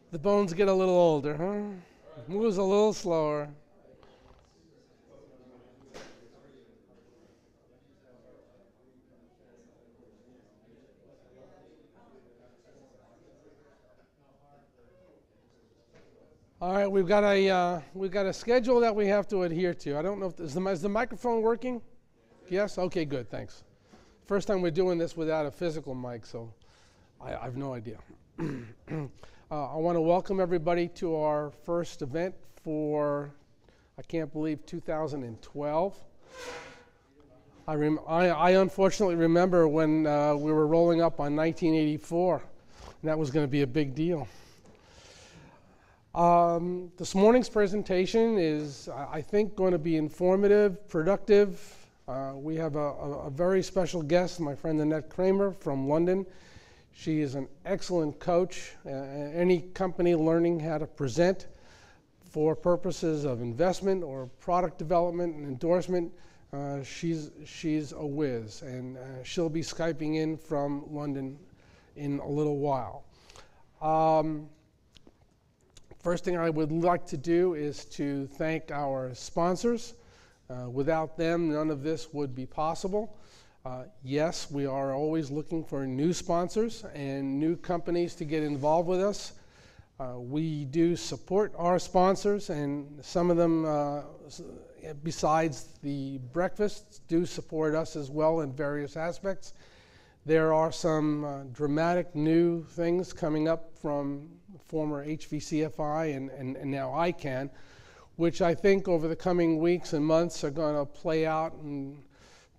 The bones get a little older, huh? Moves a little slower. All right, we've got a schedule that we have to adhere to. I don't know if is the microphone working? Yes. Okay. Good. Thanks. First time we're doing this without a physical mic, so I have no idea. I want to welcome everybody to our first event for, I can't believe, 2012. I unfortunately remember when we were rolling up on 1984, and that was going to be a big deal. This morning's presentation is, I think, going to be informative, productive. We have a very special guest, my friend Annette Kramer from London. She is an excellent coach. Any company learning how to present for purposes of investment or product development and endorsement, she's a whiz, and she'll be Skyping in from London in a little while. First thing I would like to do is to thank our sponsors. Without them, none of this would be possible. Yes, we are always looking for new sponsors and new companies to get involved with us. We do support our sponsors, and some of them, besides the breakfasts, do support us as well in various aspects. There are some dramatic new things coming up from former HVCFI and now iCAN, which I think over the coming weeks and months are going to play out and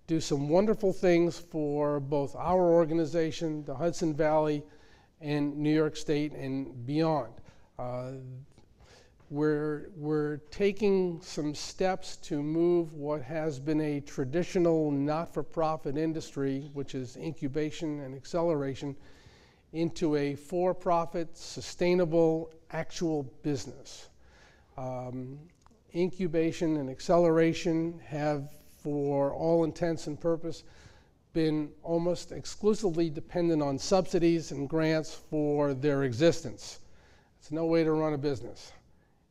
do some wonderful things for both our organization, the Hudson Valley, and New York State and beyond. We're taking some steps to move what has been a traditional not-for-profit industry, which is incubation and acceleration, into a for-profit, sustainable, actual business. Incubation and acceleration have, for all intents and purpose, been almost exclusively dependent on subsidies and grants for their existence. It's no way to run a business.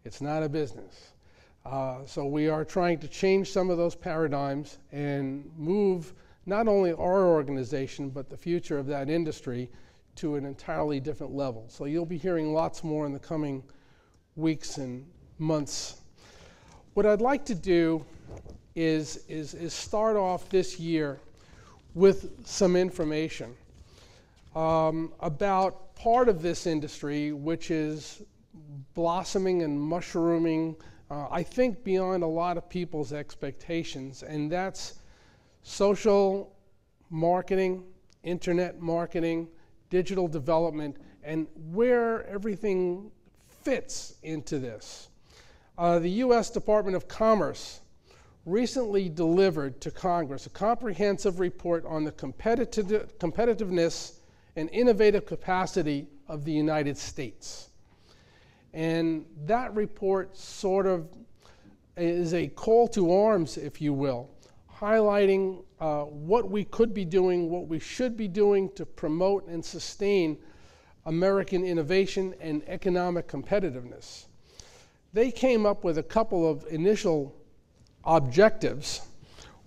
It's not a business. So we are trying to change some of those paradigms and move not only our organization, but the future of that industry to an entirely different level. So you'll be hearing lots more in the coming weeks and months. What I'd like to do is start off this year with some information about part of this industry which is blossoming and mushrooming, I think, beyond a lot of people's expectations, and that's social marketing, internet marketing, digital development, and where everything fits into this. The U.S. Department of Commerce recently delivered to Congress a comprehensive report on the competitiveness and innovative capacity of the United States. And that report sort of is a call to arms, if you will, highlighting what we could be doing, what we should be doing to promote and sustain American innovation and economic competitiveness. They came up with a couple of initial objectives.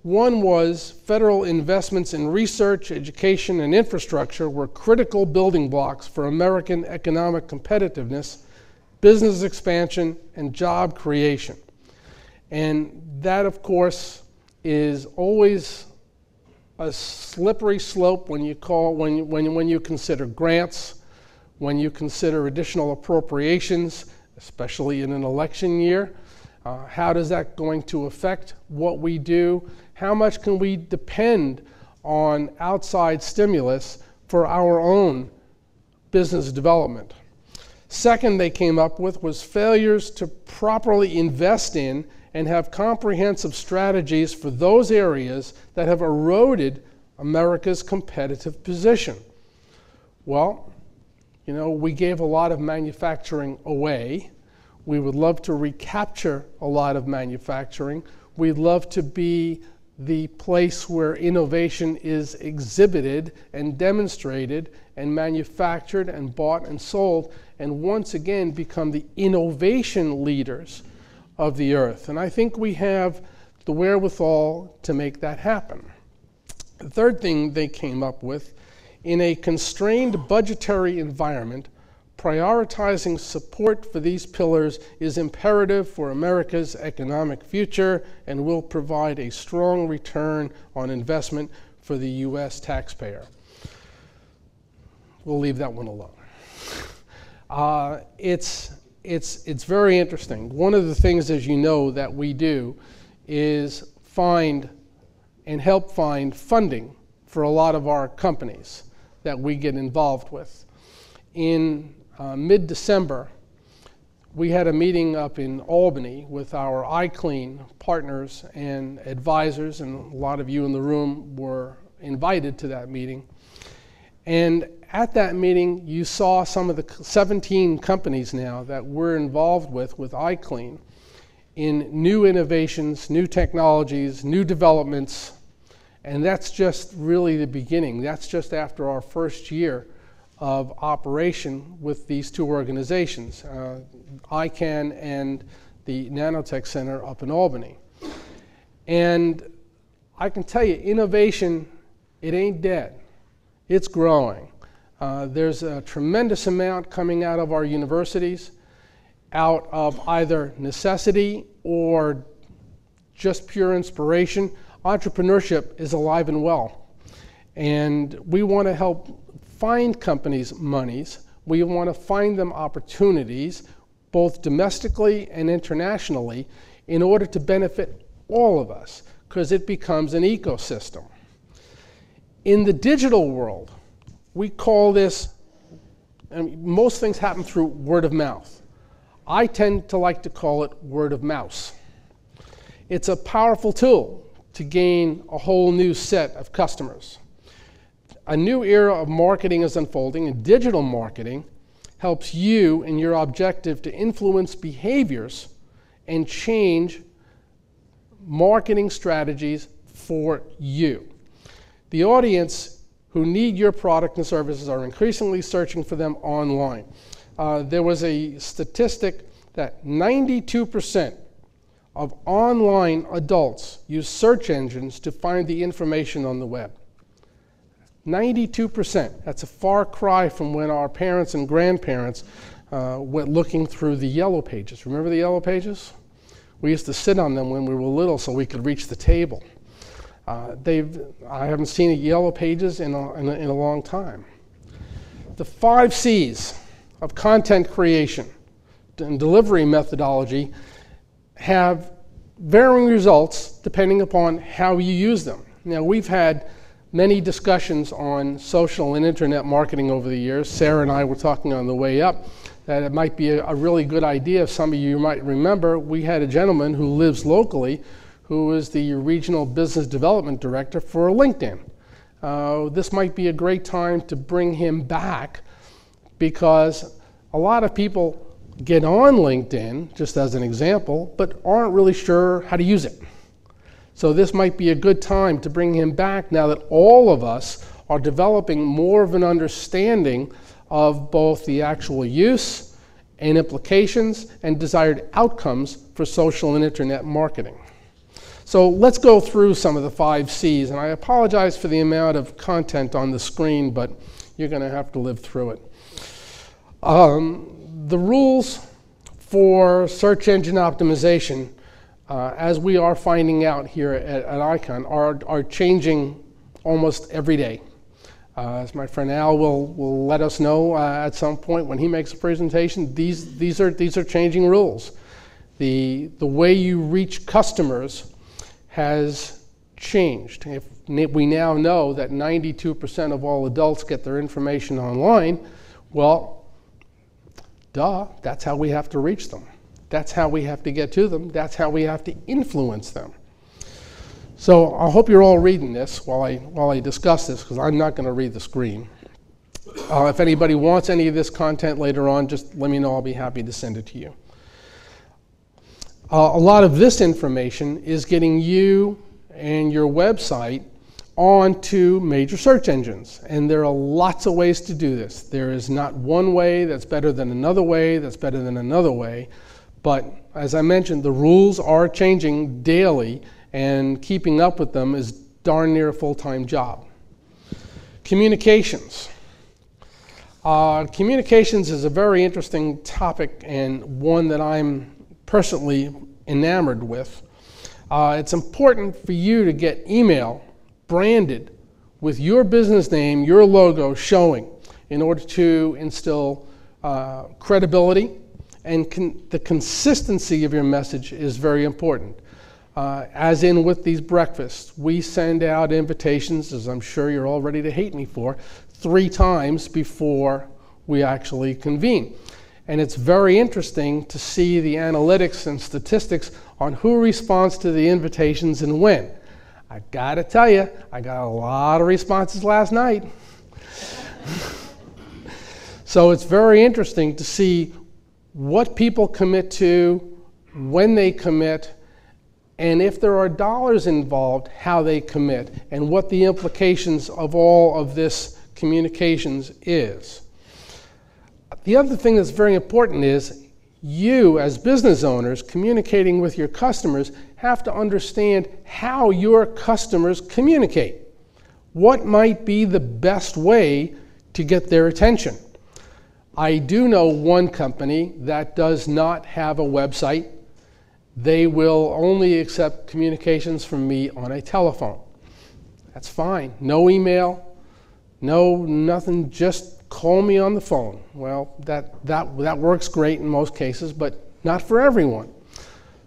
One was federal investments in research, education, and infrastructure were critical building blocks for American economic competitiveness, business expansion, and job creation. And that, of course, is always a slippery slope when you consider grants, when you consider additional appropriations, especially in an election year. How does that going to affect what we do? How much can we depend on outside stimulus for our own business development? Second, they came up with was failures to properly invest in and have comprehensive strategies for those areas that have eroded America's competitive position. Well, you know, we gave a lot of manufacturing away. We would love to recapture a lot of manufacturing. We'd love to be the place where innovation is exhibited and demonstrated and manufactured and bought and sold, and once again become the innovation leaders of the earth. And I think we have the wherewithal to make that happen. The third thing they came up with, in a constrained budgetary environment, prioritizing support for these pillars is imperative for America's economic future and will provide a strong return on investment for the U.S. taxpayer. We'll leave that one alone. It's very interesting. One of the things, as you know, that we do is find and help find funding for a lot of our companies that we get involved with. In mid-December, we had a meeting up in Albany with our iClean partners and advisors, and a lot of you in the room were invited to that meeting. And at that meeting, you saw some of the 17 companies now that we're involved with iClean in new innovations, new technologies, new developments, and that's just really the beginning. That's just after our first year of operation with these two organizations, iCAN and the Nanotech Center up in Albany. And I can tell you, innovation, it ain't dead. It's growing. There's a tremendous amount coming out of our universities, out of either necessity or just pure inspiration. Entrepreneurship is alive and well. And we want to help find companies monies. We want to find them opportunities, both domestically and internationally, in order to benefit all of us, because it becomes an ecosystem. In the digital world, we call this, most things happen through word of mouth. I tend to like to call it word of mouse. It's a powerful tool to gain a whole new set of customers. A new era of marketing is unfolding, and digital marketing helps you in your objective to influence behaviors and change marketing strategies for you. The audience who need your product and services are increasingly searching for them online. There was a statistic that 92% of online adults use search engines to find the information on the web. 92%. That's a far cry from when our parents and grandparents went looking through the yellow pages. Remember the yellow pages? We used to sit on them when we were little so we could reach the table. I haven't seen yellow pages in a long time. The 5 C's of content creation and delivery methodology have varying results depending upon how you use them. Now, we've had many discussions on social and internet marketing over the years. Sarah and I were talking on the way up that it might be a really good idea. Some of you might remember, we had a gentleman who lives locally who is the regional business development director for LinkedIn. This might be a great time to bring him back, because a lot of people get on LinkedIn, just as an example, but aren't really sure how to use it. So this might be a good time to bring him back now that all of us are developing more of an understanding of both the actual use and implications and desired outcomes for social and internet marketing. So let's go through some of the 5 C's, and I apologize for the amount of content on the screen, but you're going to have to live through it. The rules for search engine optimization, as we are finding out here at iCAN, are changing almost every day. As my friend Al will let us know at some point when he makes a presentation, these are changing rules. The way you reach customers has changed. If we now know that 92% of all adults get their information online, well, duh, that's how we have to reach them. That's how we have to get to them. That's how we have to influence them. So I hope you're all reading this while I discuss this, because I'm not going to read the screen. If anybody wants any of this content later on, just let me know. I'll be happy to send it to you. A lot of this information is getting you and your website onto major search engines. And there are lots of ways to do this. There is not one way that's better than another way, that's better than another way. But as I mentioned, the rules are changing daily, and keeping up with them is darn near a full-time job. Communications. Communications is a very interesting topic, and one that I'm personally enamored with. It's important for you to get email branded with your business name, your logo showing, in order to instill credibility, and the consistency of your message is very important. As in with these breakfasts, we send out invitations, as I'm sure you're all ready to hate me for, 3 times before we actually convene. And it's very interesting to see the analytics and statistics on who responds to the invitations and when. I gotta tell you, I got a lot of responses last night. So it's very interesting to see what people commit to, when they commit, and if there are dollars involved, how they commit, and what the implications of all of this communications is. The other thing that's very important is you, as business owners, communicating with your customers, have to understand how your customers communicate. What might be the best way to get their attention? I do know one company that does not have a website. They will only accept communications from me on a telephone. That's fine. No email, no nothing, just call me on the phone. Well, that works great in most cases, but not for everyone.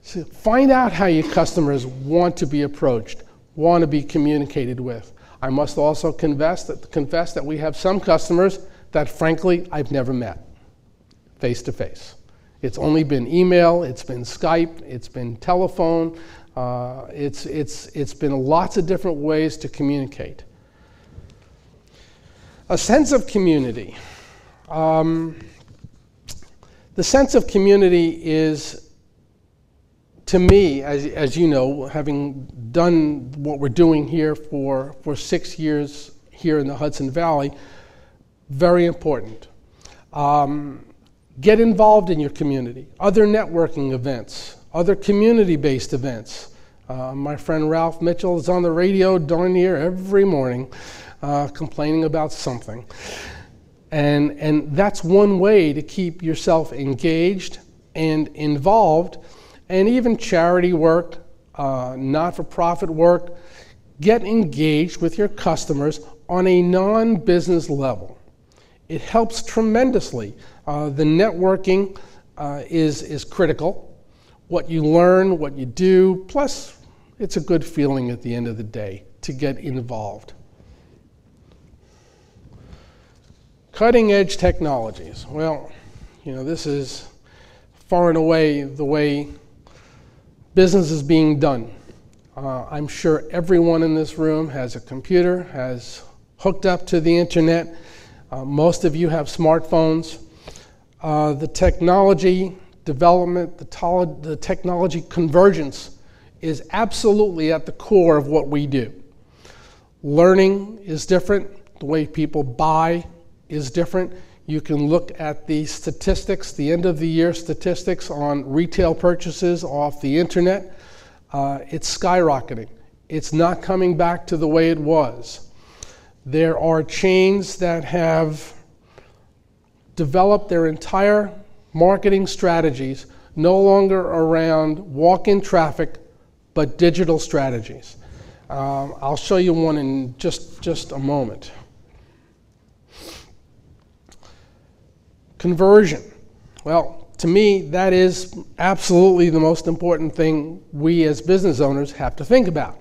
So find out how your customers want to be approached, want to be communicated with. I must also confess that we have some customers that, frankly, I've never met face to face. It's only been email, it's been Skype, it's been telephone, it's been lots of different ways to communicate. A sense of community. The sense of community is, to me, as you know, having done what we're doing here for 6 years here in the Hudson Valley, very important. Get involved in your community, other networking events, other community-based events. My friend Ralph Mitchell is on the radio darn near every morning complaining about something. And that's one way to keep yourself engaged and involved. And even charity work, not-for-profit work, get engaged with your customers on a non-business level. It helps tremendously. The networking is critical. What you learn, what you do, plus it's a good feeling at the end of the day to get involved. Cutting-edge technologies. Well, you know, this is far and away the way business is being done. I'm sure everyone in this room has a computer, has hooked up to the internet. Most of you have smartphones. The technology development, the technology convergence is absolutely at the core of what we do. Learning is different. The way people buy is different. You can look at the statistics, the end of the year statistics on retail purchases off the internet. It's skyrocketing. It's not coming back to the way it was. There are chains that have developed their entire marketing strategies no longer around walk-in traffic, but digital strategies. I'll show you one in just a moment. Conversion. Well, to me, that is absolutely the most important thing we as business owners have to think about.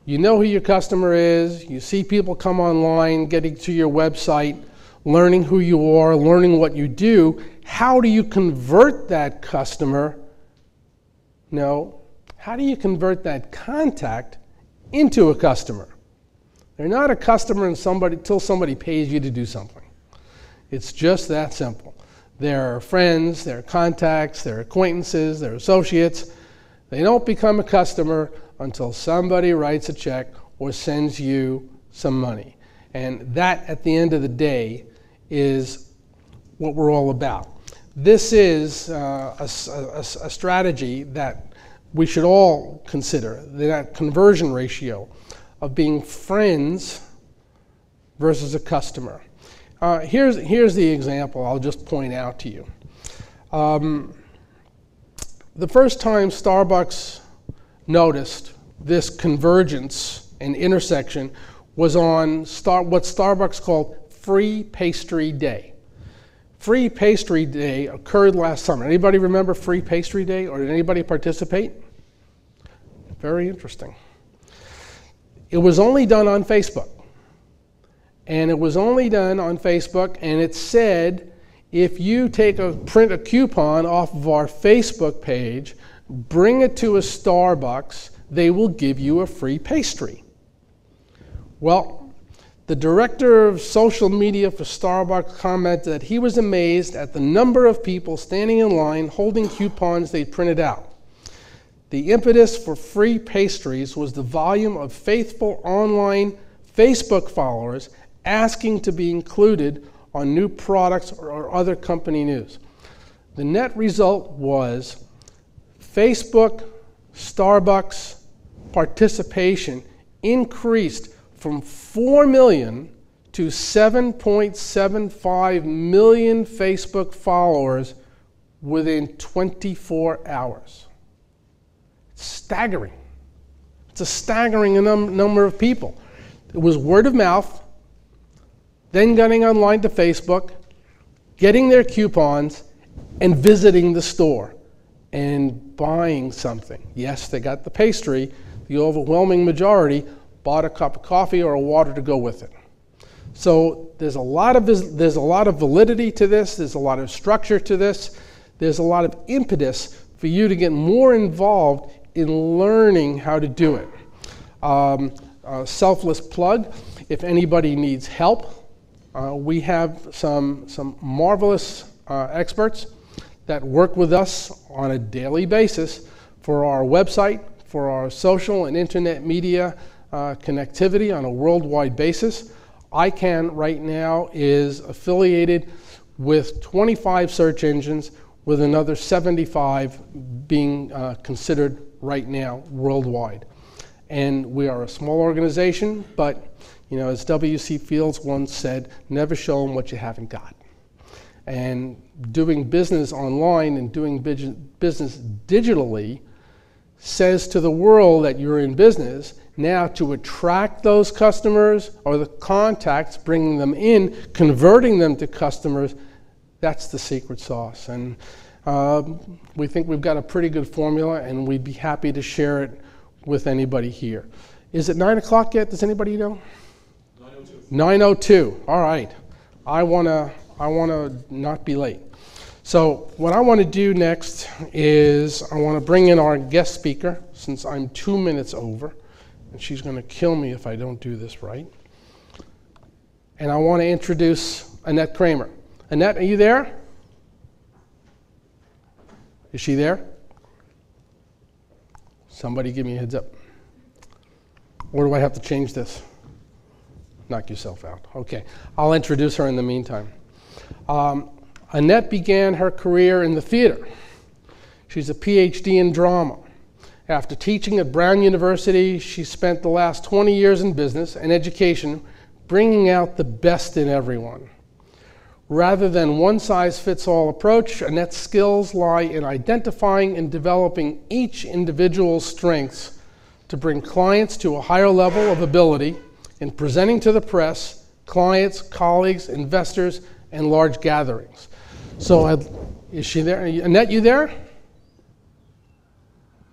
You know who your customer is, you see people come online, getting to your website, learning who you are, learning what you do. How do you convert that customer? No, how do you convert that contact into a customer? They're not a customer until somebody pays you to do something. It's just that simple. They're friends, they're contacts, they're acquaintances, they're associates. They don't become a customer until somebody writes a check or sends you some money. And that, at the end of the day, is what we're all about. This is a strategy that we should all consider, that conversion ratio of being friends versus a customer. Here's the example I'll just point out to you. The first time Starbucks noticed this convergence and intersection was on what Starbucks called Free Pastry Day. Free Pastry Day occurred last summer. Anybody remember Free Pastry Day, or did anybody participate? Very interesting. It was only done on Facebook. And it was only done on Facebook, and it said, if you print a coupon off of our Facebook page, bring it to a Starbucks, they will give you a free pastry. Well, the director of social media for Starbucks commented that he was amazed at the number of people standing in line holding coupons they printed out. The impetus for free pastries was the volume of faithful online Facebook followers asking to be included on new products or other company news. The net result was Facebook, Starbucks participation increased from 4 million to 7.75 million Facebook followers within 24 hours. It's staggering. It's a staggering number of people. It was word of mouth, then getting online to Facebook, getting their coupons, and visiting the store and buying something. Yes, they got the pastry. The overwhelming majority bought a cup of coffee or a water to go with it. So there's a lot of validity to this. There's a lot of structure to this. There's a lot of impetus for you to get more involved in learning how to do it. Selfless plug, if anybody needs help, we have some marvelous experts that work with us on a daily basis for our website, for our social and internet media connectivity on a worldwide basis. iCAN right now is affiliated with 25 search engines, with another 75 being considered right now worldwide. And we are a small organization, but as W.C. Fields once said, never show them what you haven't got. And doing business online and doing business digitally says to the world that you're in business. Now, to attract those customers or the contacts, bringing them in, converting them to customers, that's the secret sauce. And we think we've got a pretty good formula, and we'd be happy to share it with anybody here. Is it 9 o'clock yet? Does anybody know? 9:02. All right. I want to not be late. So what I want to do next is I want to bring in our guest speaker, since I'm 2 minutes over, and she's going to kill me if I don't do this right. And I want to introduce Annette Kramer. Annette, are you there? Is she there? Somebody give me a heads up. Or do I have to change this? Knock yourself out. Okay, I'll introduce her in the meantime. Annette began her career in the theater. She's a PhD in drama. After teaching at Brown University, she spent the last 20 years in business and education, bringing out the best in everyone. Rather than one-size-fits-all approach, Annette's skills lie in identifying and developing each individual's strengths to bring clients to a higher level of ability in presenting to the press, clients, colleagues, investors, and large gatherings. So, is she there? Annette, you there?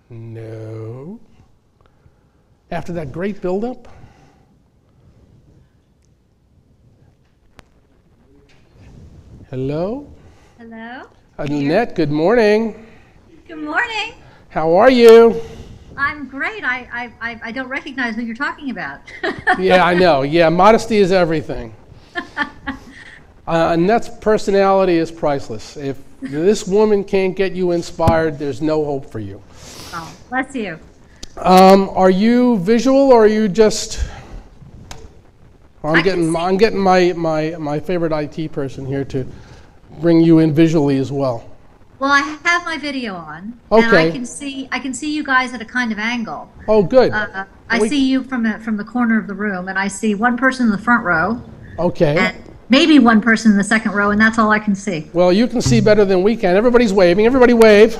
No. After that great build-up? Hello? Hello? Annette, good morning. Good morning. How are you? I'm great. I don't recognize who you're talking about. Yeah, I know. Yeah, modesty is everything. Annette's personality is priceless. If this woman can't get you inspired, there's no hope for you. Oh, bless you. Are you visual, or are you just? I'm getting my favorite IT person here to bring you in visually as well. Well, I have my video on, okay. And I can see you guys at a kind of angle. Oh, good. I see you from the corner of the room, and I see one person in the front row. Okay. And maybe one person in the second row, and that's all I can see. Well, you can see better than we can. Everybody's waving. Everybody wave.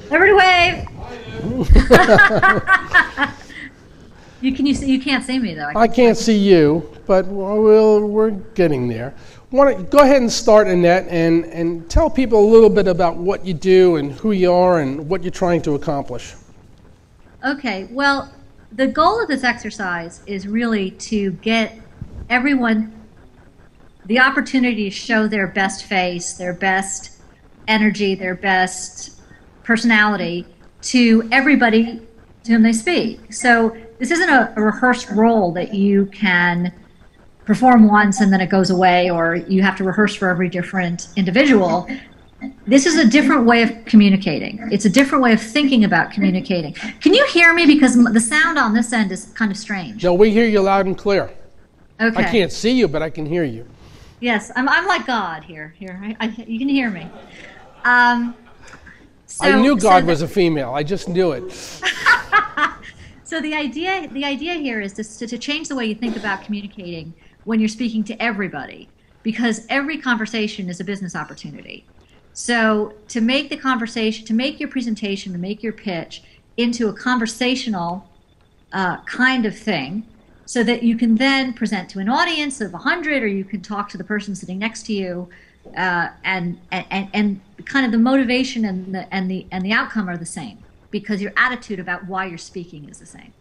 Everybody wave. You can't see me though. I can't see you, but we're getting there. Go ahead and start, Annette, and tell people a little bit about what you do and who you are and what you're trying to accomplish. Okay. Well, the goal of this exercise is really to get everyone the opportunity to show their best face, their best energy, their best personality to everybody to whom they speak. So this isn't a rehearsed role that you can perform once and then it goes away, or you have to rehearse for every different individual. This is a different way of communicating. It's a different way of thinking about communicating. Can you hear me? Because the sound on this end is kind of strange. No, we hear you loud and clear. Okay. I can't see you, but I can hear you. Yes, I'm like God here. You can hear me. I knew God was a female. I just knew it. So the idea here is to change the way you think about communicating when you're speaking to everybody, because every conversation is a business opportunity. So to make the conversation, to make your presentation, to make your pitch into a conversational kind of thing, so that you can then present to an audience of 100, or you can talk to the person sitting next to you, and kind of the motivation and the outcome are the same, because your attitude about why you're speaking is the same.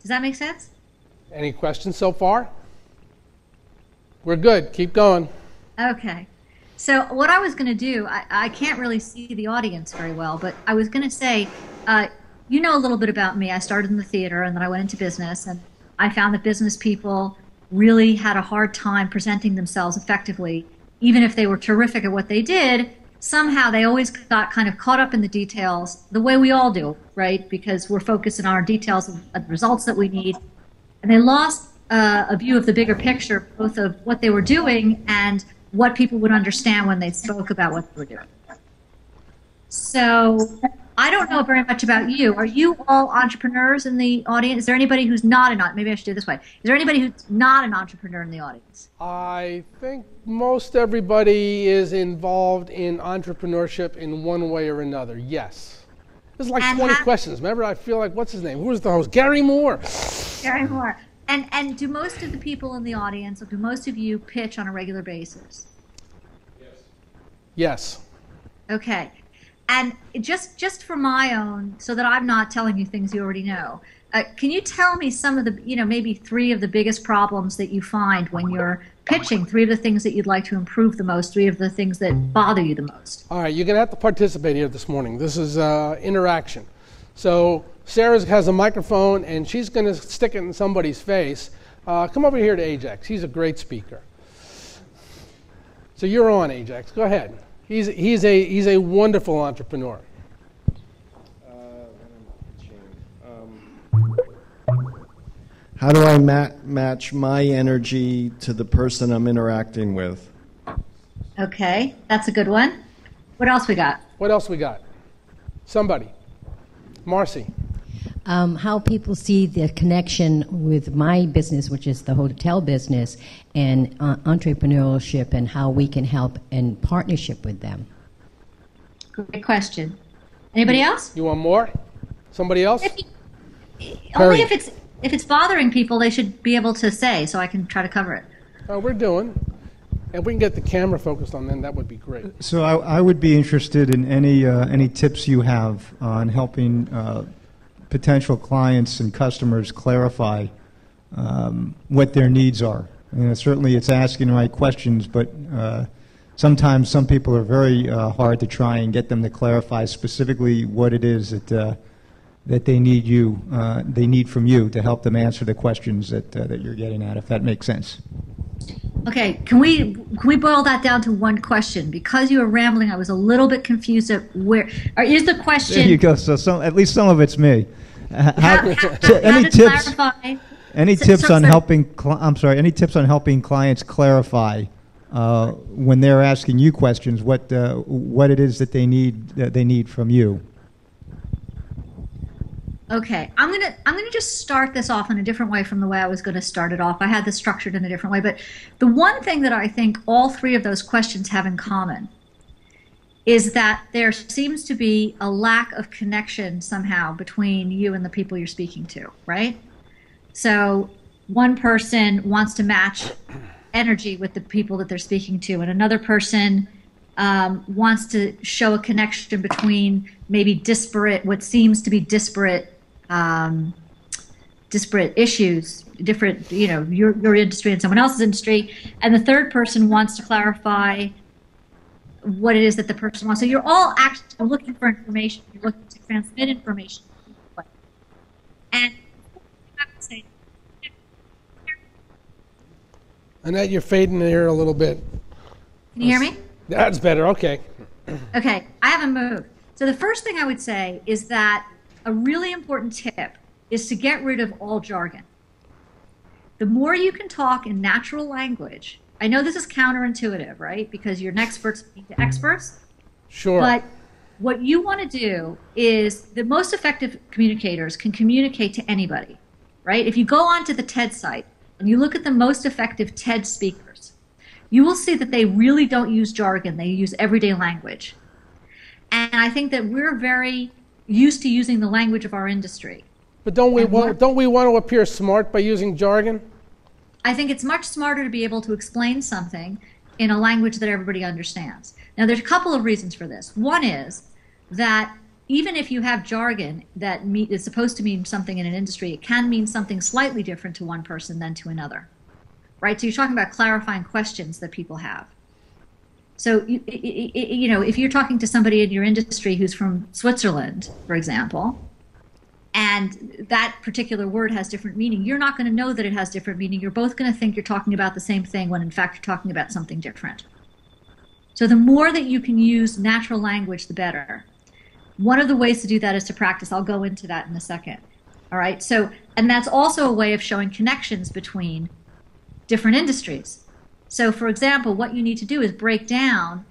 Does that make sense? Any questions so far? We're good. Keep going. Okay. So what I was going to do, I can't really see the audience very well, but I was going to say, you know a little bit about me. I started in the theater, and then I went into business, and I found that business people really had a hard time presenting themselves effectively. Even if they were terrific at what they did, somehow they always got kind of caught up in the details, the way we all do, right? Because we're focused on our details of the results that we need. And they lost a view of the bigger picture, both of what they were doing and what people would understand when they spoke about what they were doing. So I don't know very much about you. Are you all entrepreneurs in the audience? Is there anybody who's not maybe I should do it this way. Is there anybody who's not an entrepreneur in the audience? I think most everybody is involved in entrepreneurship in one way or another, yes. There's like 20 questions. Remember, I feel like, what's his name? Who was the host? Gary Moore. Gary Moore. And do most of the people in the audience, or do most of you pitch on a regular basis? Yes. Yes. Okay. And just for my own, so that I'm not telling you things you already know, can you tell me some of the, maybe 3 of the biggest problems that you find when you're pitching, 3 of the things that you'd like to improve the most, 3 of the things that bother you the most? All right, you're going to have to participate here this morning. This is interaction. So Sarah has a microphone, and she's going to stick it in somebody's face. Come over here to Ajax. He's a great speaker. So you're on, Ajax. Go ahead. He's a wonderful entrepreneur. How do I match my energy to the person I'm interacting with? Okay, that's a good one. What else we got? What else we got? Somebody. Marcy. How people see the connection with my business, which is the hotel business, and entrepreneurship, and how we can help in partnership with them. Great question. Anybody else? You want more? Somebody else? Only if it's bothering people, they should be able to say, so I can try to cover it. We're doing. If we can get the camera focused on them, that would be great. So I would be interested in any tips you have on helping potential clients and customers clarify what their needs are. Certainly it's asking the right questions, but sometimes some people are very hard to try and get them to clarify specifically what it is that they need from you to help them answer the questions that you're getting at, if that makes sense. Okay, can we boil that down to one question? Because you were rambling, I was a little bit confused at where. Or is the question? There you go. So at least some of it's me. How Any to tips? clarify? Any So- tips so- on so- helping? I'm sorry. Any tips on helping clients clarify when they're asking you questions? What it is that they need from you? Okay, I'm gonna just start this off in a different way from the way I was going to start it off. I had this structured in a different way, but the one thing that I think all three of those questions have in common is that there seems to be a lack of connection somehow between you and the people you're speaking to, right? So one person wants to match energy with the people that they're speaking to, and another person wants to show a connection between maybe what seems to be disparate issues, different, your industry and someone else's industry, and the third person wants to clarify what it is that the person wants. So you're all actually looking for information. You're looking to transmit information. And I would say, Annette, you're fading in here a little bit. can you hear me? That's better. Okay. Okay, I haven't moved. So the first thing I would say is that a really important tip is to get rid of all jargon. The more you can talk in natural language, I know this is counterintuitive, right? Because you're an expert speaking to experts. Sure. But what you want to do is the most effective communicators can communicate to anybody, right? If you go onto the TED site and you look at the most effective TED speakers, you will see that they really don't use jargon. They use everyday language. And I think that we're very used to using the language of our industry. But don't we want to appear smart by using jargon? I think it's much smarter to be able to explain something in a language that everybody understands. Now, there's a couple of reasons for this. One is that even if you have jargon that is supposed to mean something in an industry, it can mean something slightly different to one person than to another, right? So you're talking about clarifying questions that people have. So, if you're talking to somebody in your industry who's from Switzerland, for example, and that particular word has different meaning, you're not going to know that it has different meaning. You're both going to think you're talking about the same thing when in fact you're talking about something different. So the more that you can use natural language, the better. One of the ways to do that is to practice. I'll go into that in a second. All right. So, and that's also a way of showing connections between different industries. So, for example, what you need to do is break down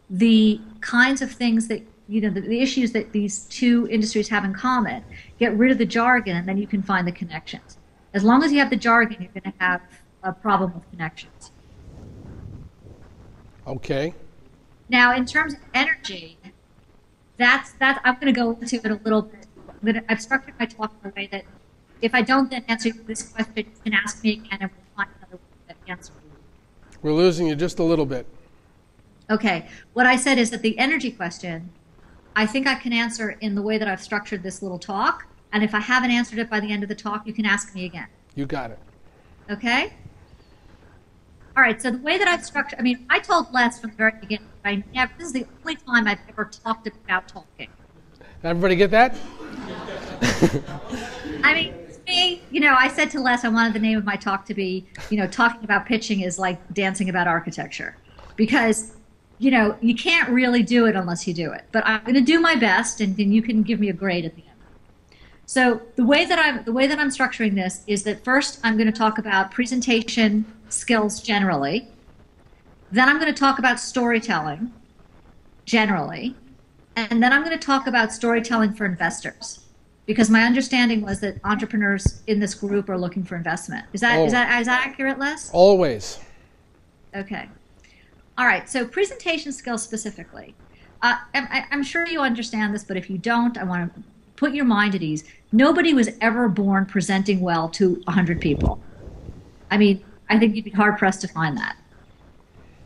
the kinds of things that, the issues that these two industries have in common. Get rid of the jargon, and then you can find the connections. As long as you have the jargon, you're going to have a problem with connections. Okay. Now, in terms of energy, that's I'm going to go into it a little bit. I've structured my talk in a way that if I don't then answer this question, you can ask me again, and we'll find another way to answer. We're losing you just a little bit. Okay. What I said is that the energy question, I think I can answer in the way that I've structured this little talk. And if I haven't answered it by the end of the talk, you can ask me again. You got it. Okay? All right. So the way that I've structured, I told Les from the very beginning, this is the only time I've ever talked about talking. Everybody get that? I said to Les, I wanted the name of my talk to be, talking about pitching is like dancing about architecture. Because, you can't really do it unless you do it. But I'm going to do my best, and then you can give me a grade at the end. So the way that I'm structuring this is that first I'm going to talk about presentation skills generally. Then I'm going to talk about storytelling generally. And then I'm going to talk about storytelling for investors. Because my understanding was that entrepreneurs in this group are looking for investment. Is that accurate, Les? Always. Okay. All right. So presentation skills specifically. I'm sure you understand this, but if you don't, I want to put your mind at ease. Nobody was ever born presenting well to 100 people. I think you'd be hard-pressed to find that.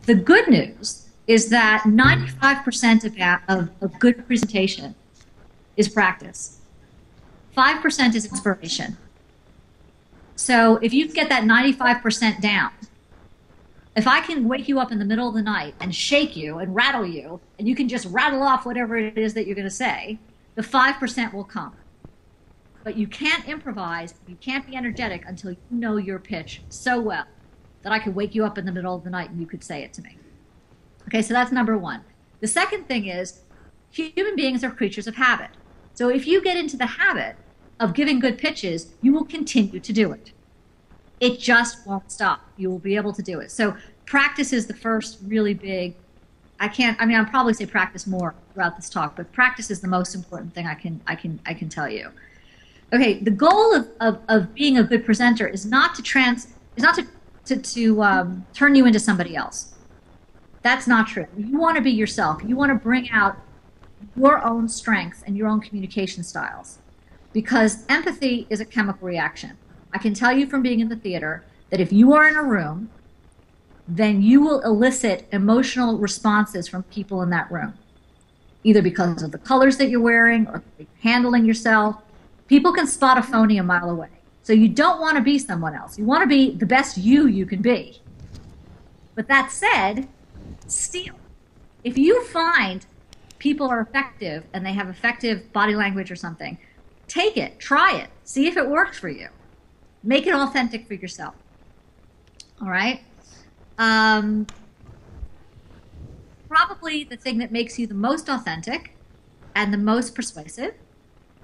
The good news is that 95% of good presentation is practice. 5% is inspiration. So if you get that 95% down, if I can wake you up in the middle of the night and shake you and rattle you, and you can just rattle off whatever it is that you're going to say, the 5% will come. But you can't improvise, you can't be energetic until you know your pitch so well. that I could wake you up in the middle of the night and you could say it to me. Okay, so that's number one. The second thing is human beings are creatures of habit. So if you get into the habit of giving good pitches, you will continue to do it. It just won't stop. You will be able to do it. So practice is the first really big, I'll probably say practice more throughout this talk, but practice is the most important thing I can tell you. Okay, the goal of being a good presenter is not to turn you into somebody else. That's not true. You want to be yourself. You want to bring out your own strengths and your own communication styles, because empathy is a chemical reaction. I can tell you from being in the theater that if you are in a room, then you will elicit emotional responses from people in that room, either because of the colors that you're wearing or handling yourself. People can spot a phony a mile away. So you don't want to be someone else. You want to be the best you can be. But that said, still, if you find people are effective and they have effective body language or something, take it, try it, see if it works for you. Make it authentic for yourself. All right? Probably the thing that makes you the most authentic and the most persuasive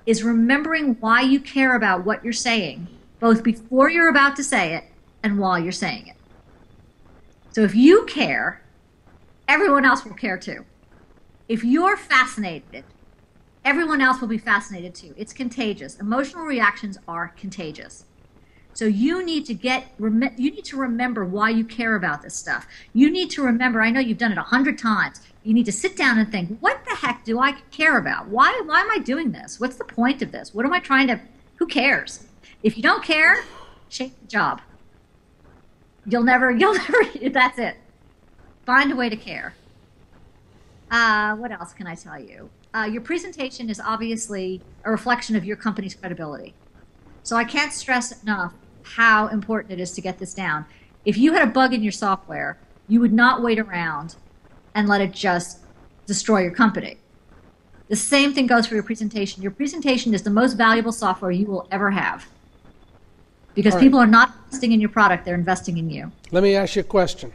is remembering why you care about what you're saying, both before you're about to say it and while you're saying it. So if you care, everyone else will care too. If you're fascinated, everyone else will be fascinated too. It's contagious. Emotional reactions are contagious. So you need to remember why you care about this stuff. You need to remember, I know you've done it 100 times. You need to sit down and think, what the heck do I care about? Why am I doing this? What's the point of this? What am I trying to, who cares? If you don't care, change the job. You'll never, that's it. Find a way to care. What else can I tell you? Your presentation is obviously a reflection of your company's credibility. So I can't stress enough how important it is to get this down. If you had a bug in your software, you would not wait around and let it just destroy your company. The same thing goes for your presentation. Your presentation is the most valuable software you will ever have, because people are not investing in your product, they're investing in you. Let me ask you a question.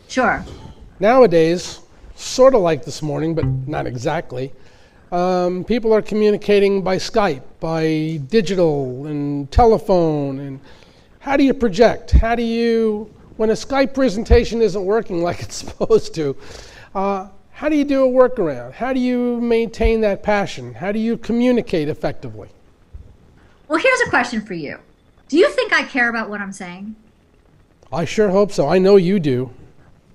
Sure. Nowadays, sort of like this morning, but not exactly, people are communicating by Skype, by digital and telephone. And how do you project? How do you, when a Skype presentation isn't working like it's supposed to, how do you do a workaround? How do you maintain that passion? How do you communicate effectively? Well, here's a question for you. Do you think I care about what I'm saying? I sure hope so. I know you do.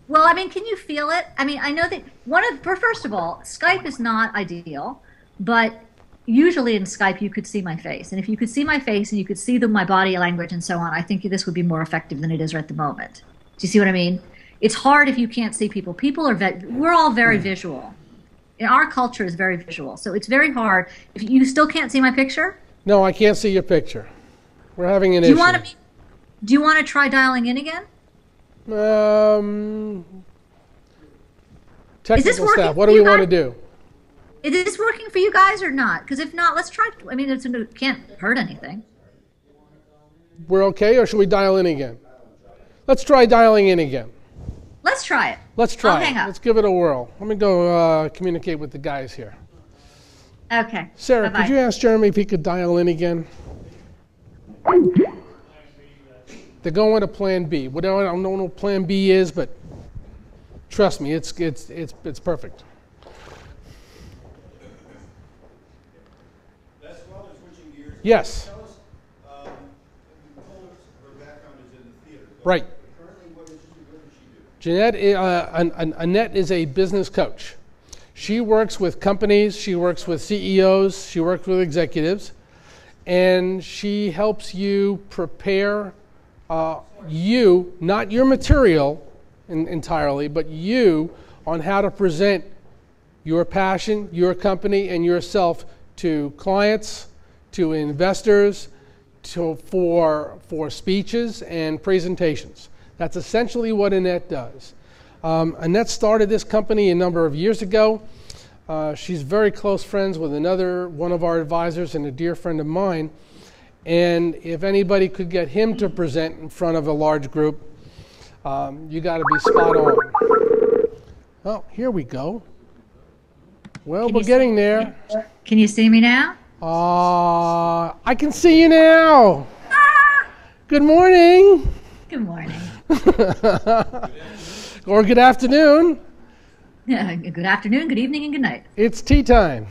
Well, I mean, can you feel it? I mean, I know that first of all, Skype is not ideal, but usually in Skype you could see my face. And if you could see my face and you could see my body language and so on, I think this would be more effective than it is right at the moment. Do you see what I mean? It's hard if you can't see people. We're all very visual. Our culture is very visual, so it's very hard. If you still can't see my picture? No, I can't see your picture. We're having an issue. Do you want to try dialing in again? Technical staff, what do we want to do? Is this working for you guys or not? Because if not, let's try. I mean, it can't hurt anything. We're okay, or should we dial in again? Let's try dialing in again. Let's try it. Let's try it. Hang up. Let's give it a whirl. Let me go communicate with the guys here. Okay. Sarah, Bye-bye. could you ask Jeremy if he could dial in again? They're going to Plan B. I don't know what Plan B is, but trust me, it's perfect. That's while they're switching gears. Yes. Tell us, you told us her background is in the theater. Right. Currently, what does she do? Annette is a business coach. She works with companies, she works with CEOs, she works with executives, and she helps you prepare you, not your material entirely, but you on how to present your passion, your company, and yourself to clients, to investors, for speeches and presentations. That's essentially what Annette does. Annette started this company a number of years ago. She's very close friends with one of our advisors and a dear friend of mine. And if anybody could get him to present in front of a large group, You got to be spot on. Oh, here we go. Well, we're getting there. Can you see me now? I can see you now. Good morning. Good morning. Or good afternoon. Good afternoon, good evening, and good night. It's tea time.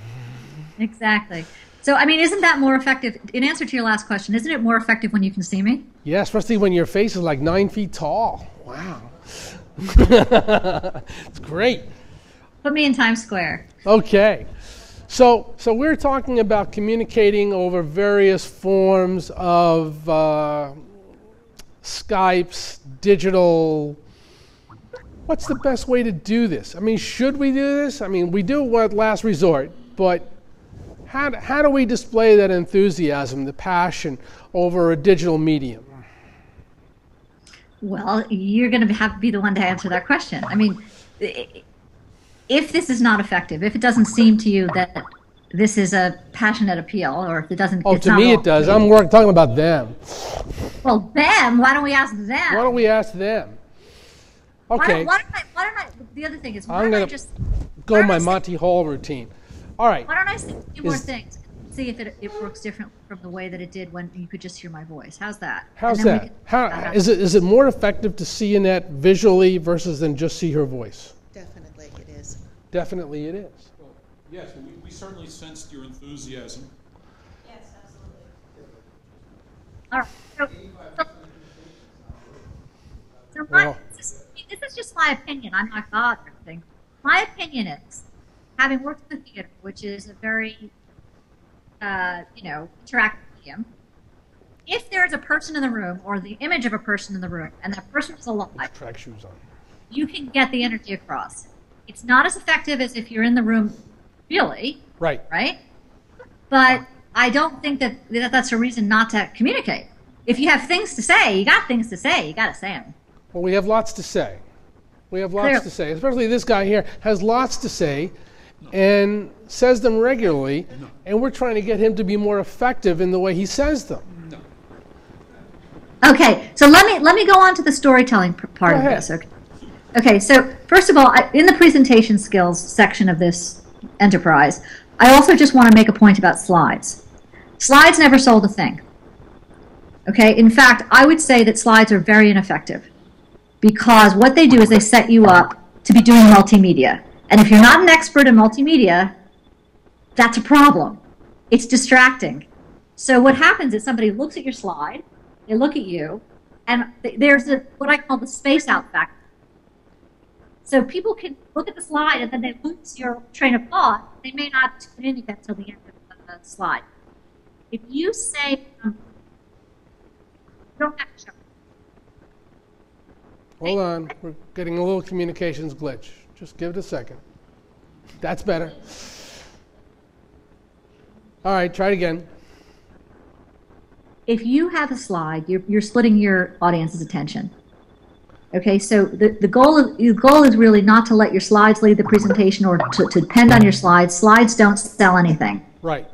Exactly. So, I mean, isn't that more effective? In answer to your last question, isn't it more effective when you can see me? Yeah, especially when your face is like 9 feet tall. Wow. It's great. Put me in Times Square. Okay. So we're talking about communicating over various forms of Skypes, digital. What's the best way to do this? I mean, should we do this? I mean, we do it at last resort, but how do we display that enthusiasm, the passion over a digital medium? Well, you're going to have to be the one to answer that question. I mean, if this is not effective, if it doesn't seem to you that this is a passionate appeal, or if it doesn't... Oh, to me it does. I'm talking about them. Well, them? Why don't we ask them? Why don't we ask them? Okay. Why don't I the other thing is, why I'm don't I going just... to go my Monty Hall routine. All right. Why don't I say a few more things and see if it works different from the way that it did when you could just hear my voice? How's that? How's that? Is it more effective to see Annette visually versus than just see her voice? Definitely it is. Definitely it is. Well, yes, we certainly sensed your enthusiasm. Yes, absolutely. All right. This is just my opinion. I'm not God or anything. My opinion is, having worked in the theater, which is a very, interactive medium, if there's a person in the room or the image of a person in the room and that person is alive, Track shoes on. you can get the energy across. It's not as effective as if you're in the room really, Right. right? But I don't think that's a reason not to communicate. If you have things to say, you got things to say, you got to say them. Well, we have lots to say. We have lots Clearly. to say. Especially this guy here has lots to say and says them regularly, and we're trying to get him to be more effective in the way he says them. Okay, so let me go on to the storytelling part of this. Okay, so first of all, in the presentation skills section of this enterprise, I also just want to make a point about slides. Slides never sold a thing. Okay, in fact, I would say that slides are very ineffective because what they do is they set you up to be doing multimedia. And if you're not an expert in multimedia, that's a problem. It's distracting. So what happens is somebody looks at your slide, they look at you, and there's what I call the space out factor. So people can look at the slide and then they lose your train of thought. They may not tune in again until the end of the slide. If you say, you don't have to show. Hold on. We're getting a little communications glitch. Just give it a second. That's better. All right, try it again. If you have a slide, you're splitting your audience's attention. Okay, so the goal is really not to let your slides lead the presentation or to depend on your slides. Slides don't sell anything. Right.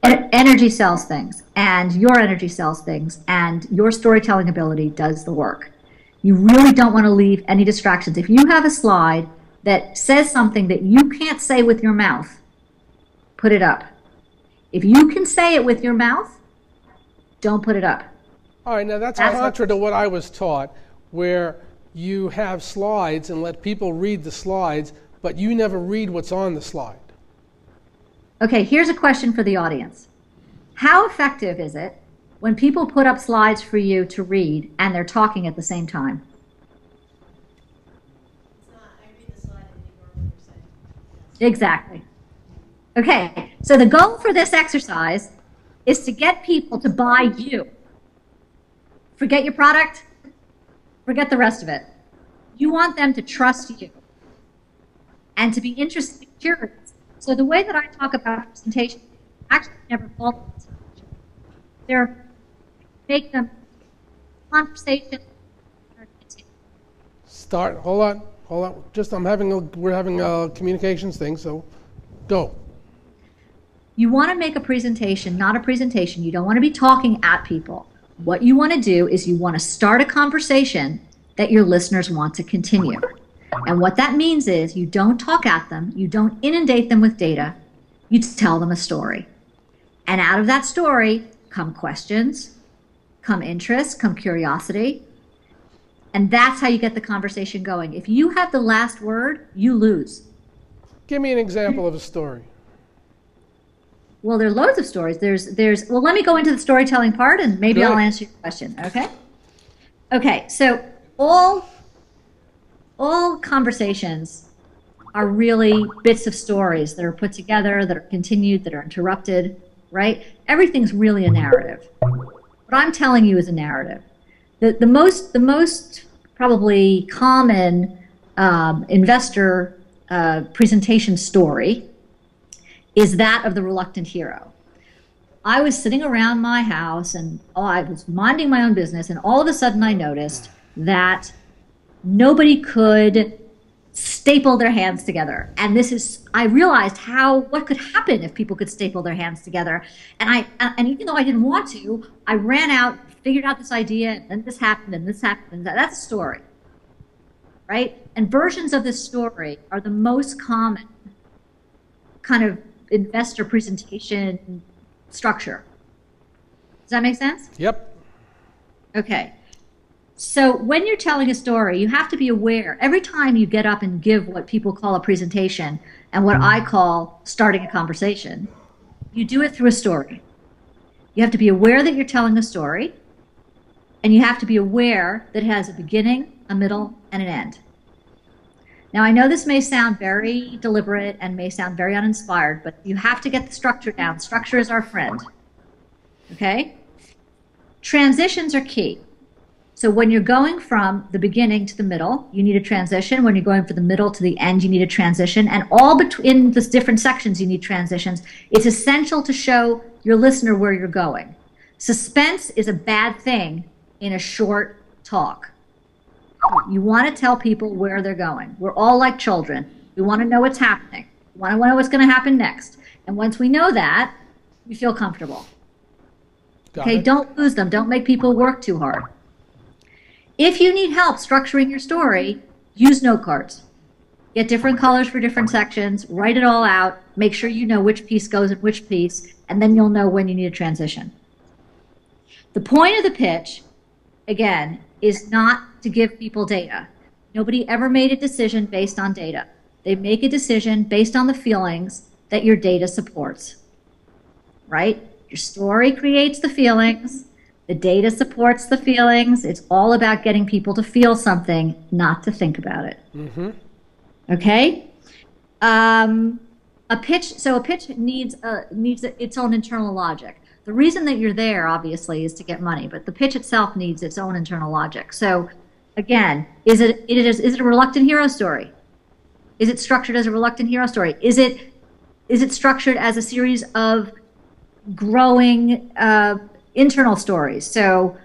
Energy sells things, and your energy sells things, and your storytelling ability does the work. You really don't want to leave any distractions. If you have a slide that says something that you can't say with your mouth, put it up. If you can say it with your mouth, don't put it up. All right, now that's contra to what I was taught, where you have slides and let people read the slides, but you never read what's on the slide. Okay, here's a question for the audience. How effective is it when people put up slides for you to read and they're talking at the same time? It's not. I read the slide and ignore what you're saying. Exactly. Okay, so the goal for this exercise is to get people to buy you. Forget your product, forget the rest of it. You want them to trust you and to be interested and curious. So the way that I talk about presentation actually never falls into presentation. They're make them conversation. Start. Hold on. We're having a communications thing, so go. You want to make a presentation, not a presentation. You don't want to be talking at people. What you want to do is you want to start a conversation that your listeners want to continue. And what that means is you don't talk at them, you don't inundate them with data, you tell them a story. And out of that story come questions, come interest, come curiosity. And that's how you get the conversation going. If you have the last word, you lose. Give me an example of a story. Well, there are loads of stories. Well, let me go into the storytelling part and maybe Good. I'll answer your question, okay? Okay, so all conversations are really bits of stories that are put together, that are continued, that are interrupted, right? Everything's really a narrative. What I'm telling you is a narrative. The most probably common investor presentation story is that of the reluctant hero. I was sitting around my house and I was minding my own business, and all of a sudden I noticed that nobody could staple their hands together. And I realized what could happen if people could staple their hands together. And even though I didn't want to, I ran out, figured out this idea, and then this happened, and this happened, and that's a story, right? And versions of this story are the most common kind of investor presentation structure. Does that make sense? Yep. Okay. So when you're telling a story, you have to be aware. Every time you get up and give what people call a presentation and what I call starting a conversation, you do it through a story. You have to be aware that you're telling a story, and you have to be aware that it has a beginning, a middle, and an end. Now, I know this may sound very deliberate and may sound very uninspired, but you have to get the structure down. Structure is our friend. Okay? Transitions are key. So when you're going from the beginning to the middle, you need a transition. When you're going from the middle to the end, you need a transition. And all between the different sections, you need transitions. It's essential to show your listener where you're going. Suspense is a bad thing in a short talk. You want to tell people where they're going. We're all like children. We want to know what's happening. We want to know what's going to happen next. And once we know that, we feel comfortable. Okay, don't lose them. Don't make people work too hard. If you need help structuring your story, use note cards. Get different colors for different sections. Write it all out. Make sure you know which piece goes in which piece, and then you'll know when you need a transition. The point of the pitch, again, is not to give people data. Nobody ever made a decision based on data. They make a decision based on the feelings that your data supports, right? Your story creates the feelings. The data supports the feelings. It's all about getting people to feel something, not to think about it. Mm-hmm. Okay? A pitch needs its own internal logic. The reason that you're there, obviously, is to get money, but the pitch itself needs its own internal logic. So, again, is it a reluctant hero story? Is it structured as a reluctant hero story? Is it structured as a series of growing internal stories? So,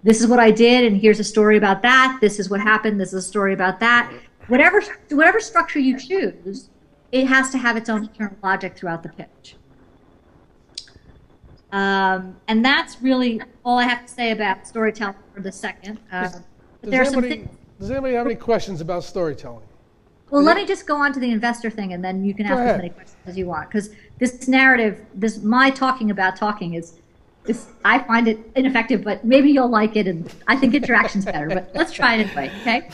this is what I did, and here's a story about that. This is what happened. This is a story about that. Whatever structure you choose, it has to have its own internal logic throughout the pitch. And that's really all I have to say about storytelling for the second. Does anybody have any questions about storytelling? Well, let me just go on to the investor thing, and then you can ask as many questions as you want. Because this narrative, my talking about talking is I find it ineffective, but maybe you'll like it, and I think interaction's better. But let's try it anyway, okay?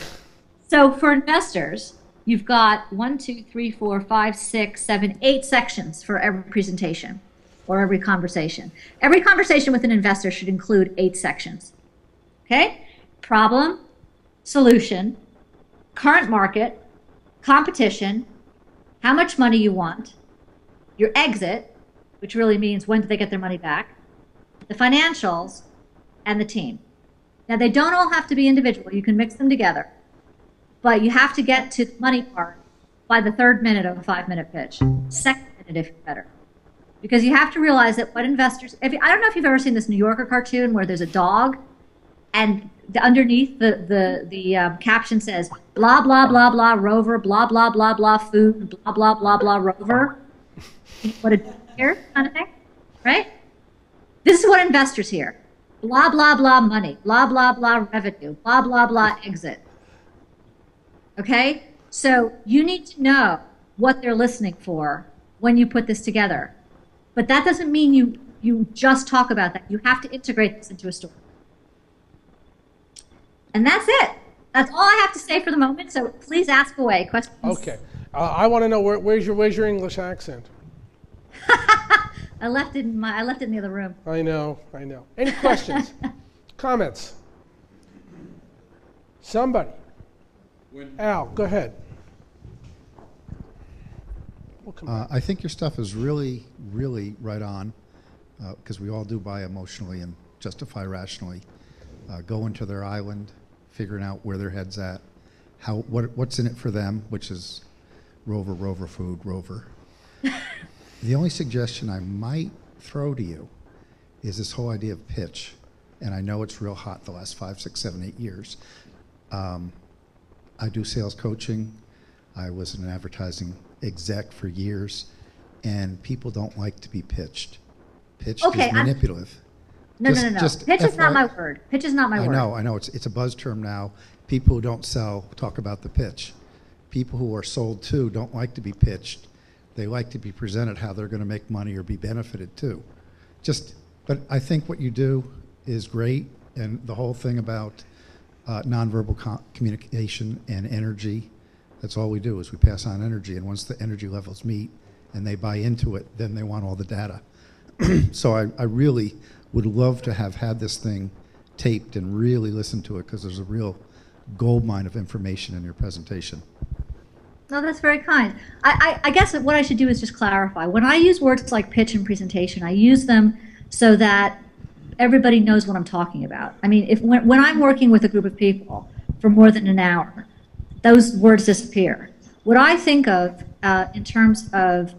So for investors, you've got 1, 2, 3, 4, 5, 6, 7, 8 sections for every presentation or every conversation. Every conversation with an investor should include 8 sections. Okay? Problem, solution, current market, competition, how much money you want, your exit, which really means when do they get their money back, the financials, and the team. Now, they don't all have to be individual. You can mix them together. But you have to get to the money part by the 3rd minute of a 5-minute pitch. 2nd minute if you're better. Because you have to realize that what investors, I don't know if you've ever seen this New Yorker cartoon where there's a dog and underneath the caption says, blah, blah, blah, blah, rover, blah, blah, blah, blah, food, blah, blah, blah, blah, rover. You know what a dog here kind of thing, right? This is what investors hear. blah, blah, blah money, blah, blah, blah revenue, blah, blah, blah exit. Okay? So you need to know what they're listening for when you put this together. But that doesn't mean you just talk about that. You have to integrate this into a story. And that's it. That's all I have to say for the moment. So please ask away. Questions? Okay. I want to know where's your English accent? I left it in the other room. I know. Any questions? Comments? Somebody? Al, go ahead. I think your stuff is really, really right on, because we all do buy emotionally and justify rationally. Go into their island, figuring out where their head's at, what's in it for them, which is Rover food, Rover. The only suggestion I might throw to you is this whole idea of pitch, and I know it's real hot the last 5, 6, 7, 8 years. I do sales coaching. I was an advertising exec for years, and people don't like to be pitched. Pitched is manipulative. No. Pitch is not my word. Pitch is not my word. I know. It's a buzz term now. People who don't sell talk about the pitch. People who are sold to don't like to be pitched. They like to be presented how they're going to make money or be benefited too. But I think what you do is great, and the whole thing about nonverbal communication and energy, that's all we do is we pass on energy, and once the energy levels meet and they buy into it, then they want all the data. So I really would love to have had this thing taped and really listen to it, because there's a real goldmine of information in your presentation. No, that's very kind. I guess what I should do is just clarify. When I use words like pitch and presentation, I use them so that everybody knows what I'm talking about. I mean, when I'm working with a group of people for more than an hour, those words disappear. What I think of in terms of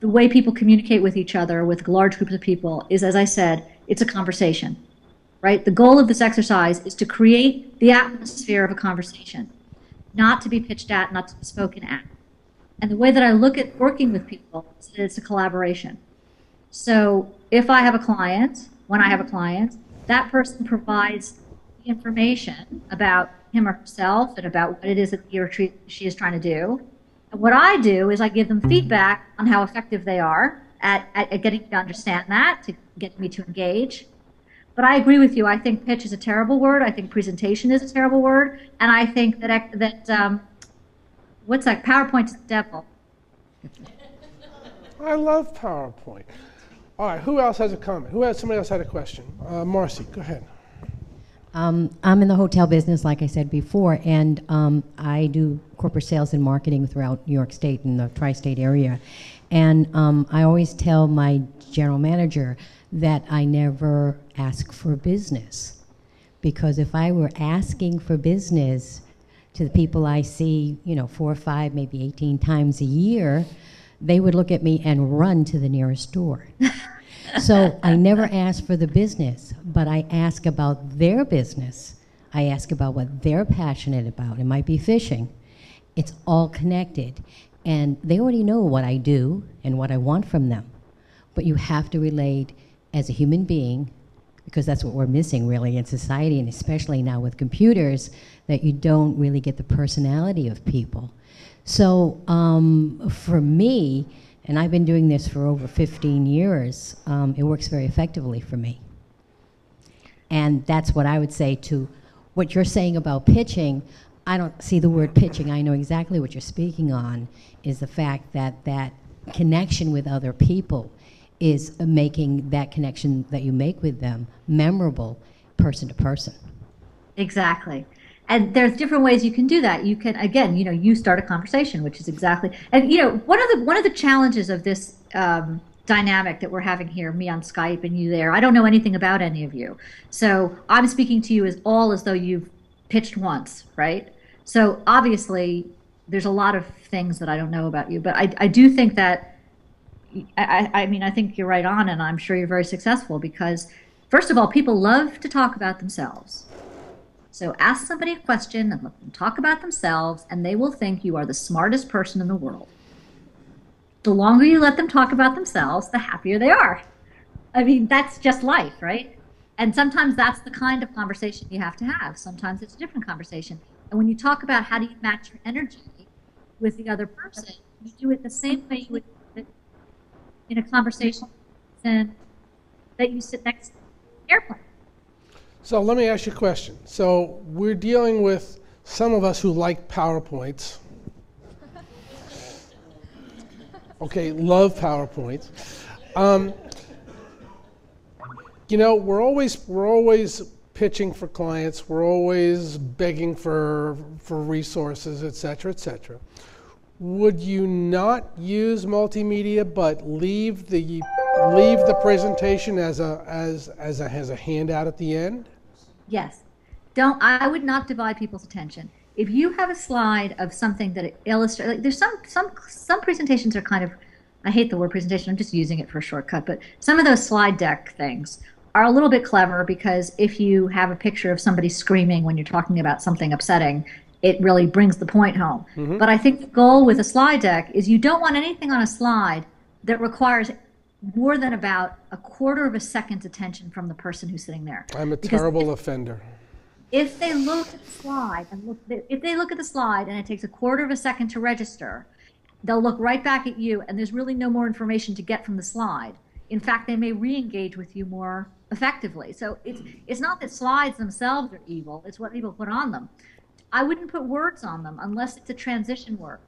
the way people communicate with each other, with large groups of people, is, as I said, it's a conversation, right? The goal of this exercise is to create the atmosphere of a conversation, not to be pitched at, not to be spoken at. And the way that I look at working with people is that it's a collaboration. So if I have a client, when I have a client, that person provides the information about him or herself and about what it is that he or she is trying to do. And what I do is I give them feedback on how effective they are at getting to understand that, to get me to engage. But I agree with you. I think pitch is a terrible word. I think presentation is a terrible word. And I think that what's that? PowerPoint's the devil. I love PowerPoint. All right, who else has a comment? Somebody else had a question? Marcy, go ahead. I'm in the hotel business, like I said before, and I do corporate sales and marketing throughout New York State and the tri-state area. And I always tell my general manager that I never ask for business, because if I were asking for business to the people I see, 4 or 5, maybe 18 times a year, they would look at me and run to the nearest store. So I never ask for the business, but I ask about their business. I ask about what they're passionate about. It might be fishing. It's all connected. And they already know what I do and what I want from them. But you have to relate as a human being, because that's what we're missing really in society, and especially now with computers, that you don't really get the personality of people. So for me, and I've been doing this for over 15 years, it works very effectively for me. And that's what I would say to what you're saying about pitching. I don't see the word pitching. I know exactly what you're speaking on, is the fact that that connection with other people is making that connection that you make with them memorable person to person. Exactly. And there's different ways you can do that. You can, again, you start a conversation, which is exactly, and one of the challenges of this dynamic that we're having here, me on Skype and you there, I don't know anything about any of you. So I'm speaking to you as though you've pitched once, right? So obviously there's a lot of things that I don't know about you, but I do think that, I think you're right on, and I'm sure you're very successful, because first of all, people love to talk about themselves. So ask somebody a question and let them talk about themselves, and they will think you are the smartest person in the world. The longer you let them talk about themselves, the happier they are. I mean, that's just life, right? And sometimes that's the kind of conversation you have to have. Sometimes it's a different conversation. And when you talk about how do you match your energy with the other person, you do it the same way you would do it in a conversation that you sit next to an airplane. So let me ask you a question. So we're dealing with some of us who like PowerPoints. Okay, love PowerPoints. You know, we're always pitching for clients. We're always begging for resources, et cetera, et cetera. Would you not use multimedia, but leave the presentation as a handout at the end? Yes. I would not divide people's attention. If you have a slide of something that illustrates, like there's some presentations are kind of, I hate the word presentation, I'm just using it for a shortcut, but some of those slide deck things are a little bit clever because if you have a picture of somebody screaming when you're talking about something upsetting, it really brings the point home. Mm-hmm. But I think the goal with a slide deck is you don't want anything on a slide that requires more than about a quarter of a second's attention from the person who's sitting there. I'm a terrible offender. If they look at the slide and it takes a quarter of a second to register, they'll look right back at you, and there's really no more information to get from the slide. In fact, they may re-engage with you more effectively. So it's not that slides themselves are evil, it's what people put on them. I wouldn't put words on them unless it's a transition word.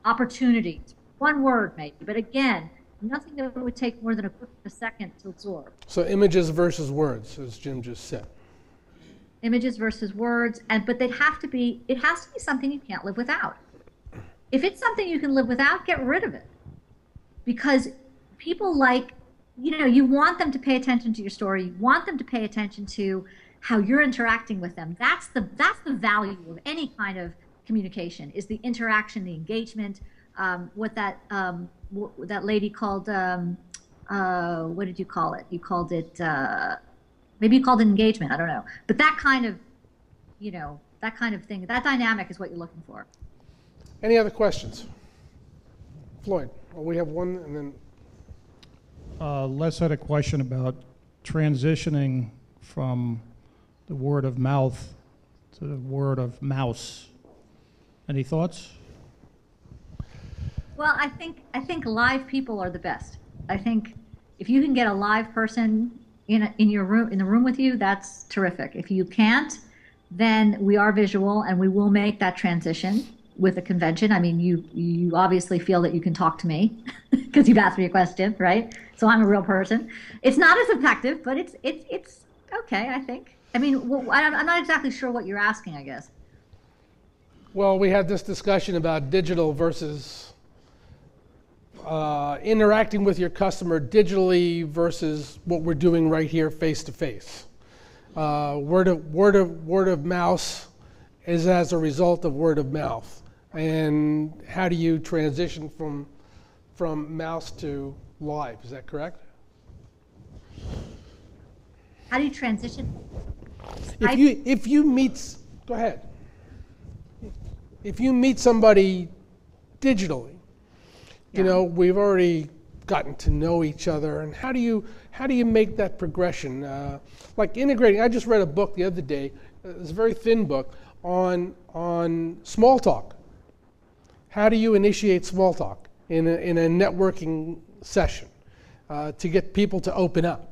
Opportunities, one word maybe, but again, nothing that would take more than a quarter of a second to absorb. So images versus words, as Jim just said. Images versus words, but it has to be something you can't live without. If it's something you can live without, get rid of it. Because people you want them to pay attention to your story, you want them to pay attention to how you're interacting with them. That's the value of any kind of communication, is the interaction, the engagement, what that lady called, what did you call it? You called it, maybe you called it engagement, I don't know. But that kind of thing, that dynamic is what you're looking for. Any other questions? Floyd, we have one, and then. Les had a question about transitioning from the word of mouth to the word of mouse. Any thoughts? Well, I think live people are the best. I think if you can get a live person in the room with you, that's terrific. If you can't, then we are visual, and we will make that transition with a convention. I mean, you obviously feel that you can talk to me because you've asked me a question, right? So I'm a real person. It's not as effective, but it's okay, I think. I mean, I'm not exactly sure what you're asking, I guess. Well, we had this discussion about digital versus interacting with your customer digitally versus what we're doing right here face to face. Word of mouth is as a result of word of mouth. And how do you transition from mouse to live? Is that correct? How do you transition? If you meet, go ahead. If you meet somebody digitally, you know, we've already gotten to know each other, and how do you make that progression? Like integrating. I just read a book the other day. It's a very thin book on small talk. How do you initiate small talk in a networking session to get people to open up?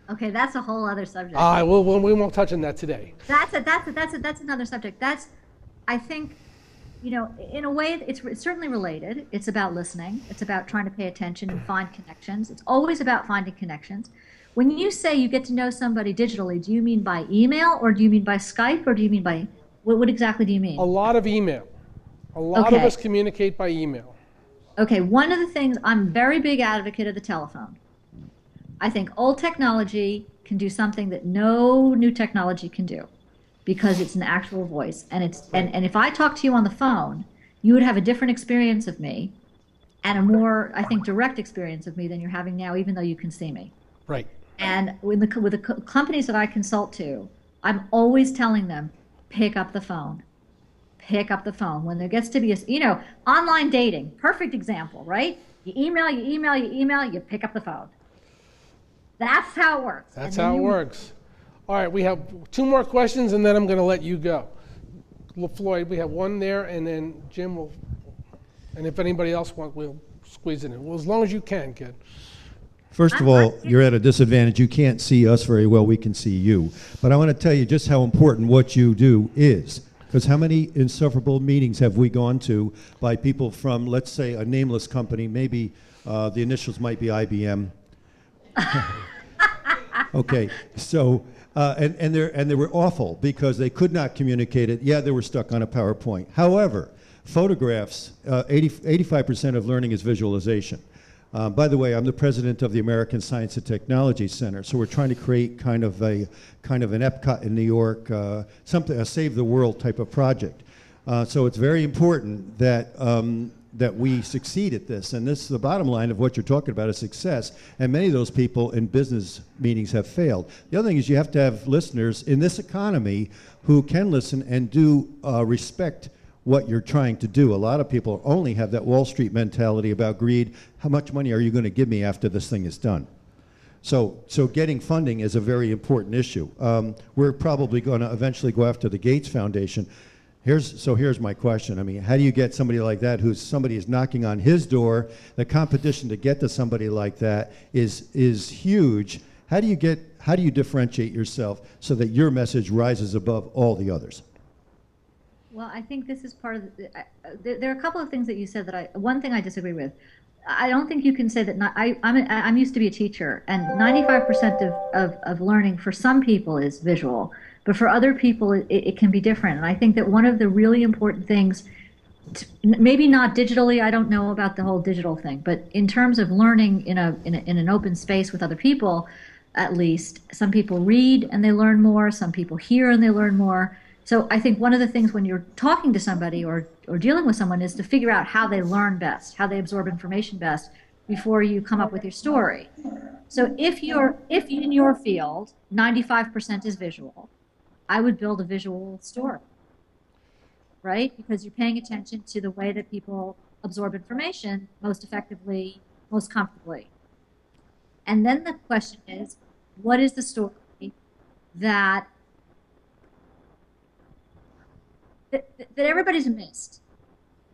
Okay, that's a whole other subject. We won't touch on that today. That's another subject. I think, in a way, it's certainly related. It's about listening. It's about trying to pay attention and find connections. It's always about finding connections. When you say you get to know somebody digitally, do you mean by email, or do you mean by Skype, or do you mean by, what exactly do you mean? A lot of email. A lot of us communicate by email. Okay, one of the things, I'm a very big advocate of the telephone. I think old technology can do something that no new technology can do, because it's an actual voice. And and if I talk to you on the phone, you would have a different experience of me, and a more, I think, direct experience of me than you're having now, even though you can see me. Right. And with the companies that I consult to, I'm always telling them, pick up the phone. Pick up the phone. When there gets to be online dating, perfect example, right? You email, you pick up the phone. That's how it works. That's how it works. All right, we have 2 more questions, and then I'm going to let you go. Floyd, we have one there, and then Jim will, and if anybody else wants, we'll squeeze it in. Well, as long as you can, kid. First of all, you're at a disadvantage. You can't see us very well. We can see you. But I want to tell you just how important what you do is. Because how many insufferable meetings have we gone to by people from, let's say, a nameless company, maybe the initials might be IBM. Okay, so, and they were awful because they could not communicate it. Yeah, they were stuck on a PowerPoint. However, photographs, 85% of learning is visualization. By the way, I'm the president of the American Science and Technology Center, so we're trying to create kind of an Epcot in New York, something, a save the world type of project. So it's very important that that we succeed at this, and this is the bottom line of what you're talking about is success. And many of those people in business meetings have failed. The other thing is you have to have listeners in this economy who can listen and do respect what you're trying to do. A lot of people only have that Wall Street mentality about greed. How much money are you going to give me after this thing is done? So getting funding is a very important issue. We're probably going to eventually go after the Gates Foundation. Here's my question. I mean, how do you get somebody like that somebody is knocking on his door? The competition to get to somebody like that is huge. How do you differentiate yourself so that your message rises above all the others? Well, I think this is part of there are a couple of things that you said that one thing I disagree with. I don't think you can say that I'm used to be a teacher, and 95% of learning for some people is visual, but for other people it can be different. And I think that one of the really important things, maybe not digitally, I don't know about the whole digital thing, but in terms of learning in an open space with other people, at least, some people read and they learn more, some people hear and they learn more. So I think one of the things when you're talking to somebody or dealing with someone is to figure out how they learn best, how they absorb information best before you come up with your story. So if in your field 95% is visual, I would build a visual story, right? Because you're paying attention to the way that people absorb information most effectively, most comfortably. And then the question is, what is the story that everybody's missed?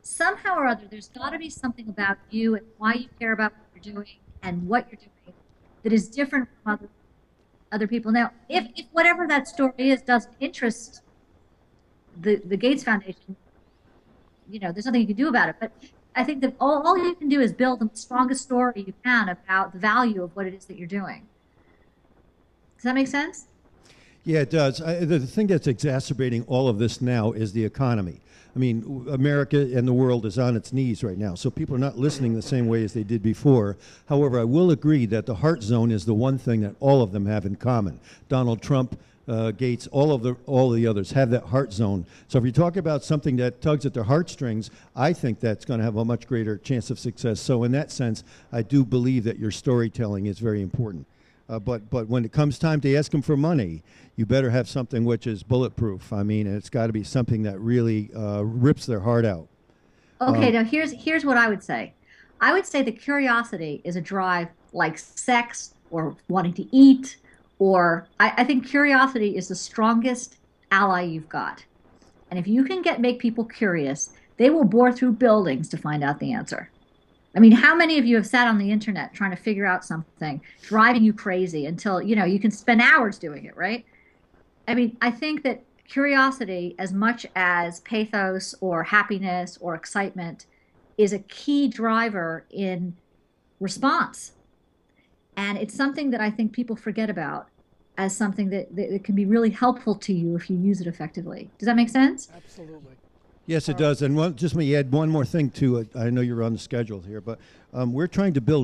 Somehow or other, there's got to be something about you and why you care about what you're doing and what you're doing that is different from other people. Now, if whatever that story is doesn't interest the Gates Foundation, there's nothing you can do about it. But I think that all you can do is build the strongest story you can about the value of what it is that you're doing. Does that make sense? Yeah, it does. The thing that's exacerbating all of this now is the economy. I mean, America and the world is on its knees right now, so people are not listening the same way as they did before. However, I will agree that the heart zone is the one thing that all of them have in common. Donald Trump, Gates, all the others have that heart zone. So if you talk about something that tugs at their heartstrings, I think that's going to have a much greater chance of success. So in that sense, I do believe that your storytelling is very important. But when it comes time to ask them for money, you better have something which is bulletproof. I mean, it's got to be something that really rips their heart out. Okay, now here's what I would say. I would say that curiosity is a drive like sex or wanting to eat, or I think curiosity is the strongest ally you've got. And if you can make people curious, they will bore through buildings to find out the answer. I mean, how many of you have sat on the internet trying to figure out something, driving you crazy until, you can spend hours doing it, right? I mean, I think that curiosity, as much as pathos or happiness or excitement, is a key driver in response. And it's something that I think people forget about as something that can be really helpful to you if you use it effectively. Does that make sense? Absolutely. Yes, it does. And just let me add one more thing to it. I know you're on the schedule here, but we're trying to build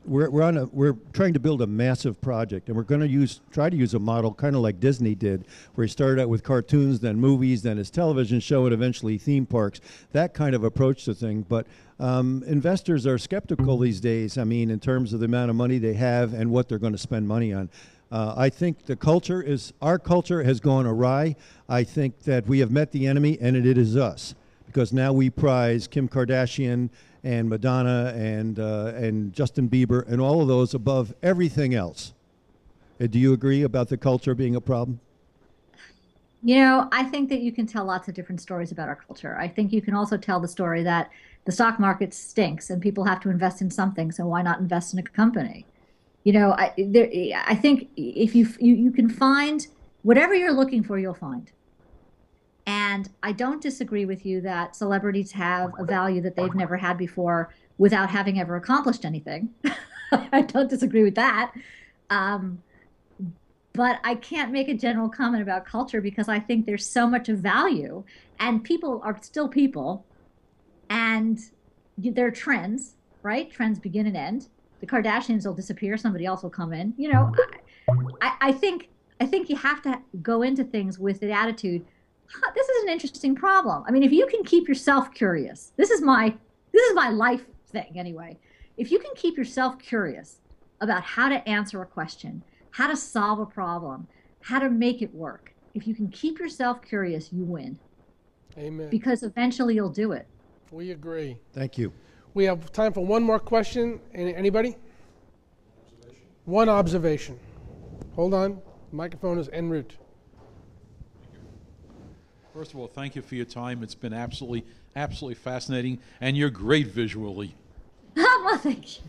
we're trying to build a massive project, and we're going to try to use a model kind of like Disney did, where he started out with cartoons, then movies, then his television show, and eventually theme parks. That kind of approach to things. But investors are skeptical these days. I mean, in terms of the amount of money they have and what they're going to spend money on. I think our culture has gone awry. I think that we have met the enemy, and it is us, because now we prize Kim Kardashian and Madonna and Justin Bieber and all of those above everything else. Do you agree about the culture being a problem? You know, I think that you can tell lots of different stories about our culture. I think you can also tell the story that the stock market stinks and people have to invest in something, so why not invest in a company? You know, I think if you can find whatever you're looking for, you'll find. And I don't disagree with you that celebrities have a value that they've never had before without having ever accomplished anything. I don't disagree with that. But I can't make a general comment about culture because I think there's so much of value, and people are still people, and there are trends, right? Trends begin and end. The Kardashians will disappear, somebody else will come in. You know, I think you have to go into things with the attitude, huh, this is an interesting problem. I mean, if you can keep yourself curious, this is my life thing anyway. If you can keep yourself curious about how to answer a question, how to solve a problem, how to make it work. If you can keep yourself curious, you win. Amen. Because eventually you'll do it. We agree. Thank you. We have time for one more question. Anybody? One observation. Hold on. The microphone is en route. First of all, thank you for your time. It's been absolutely fascinating, and you're great visually. Well, thank you.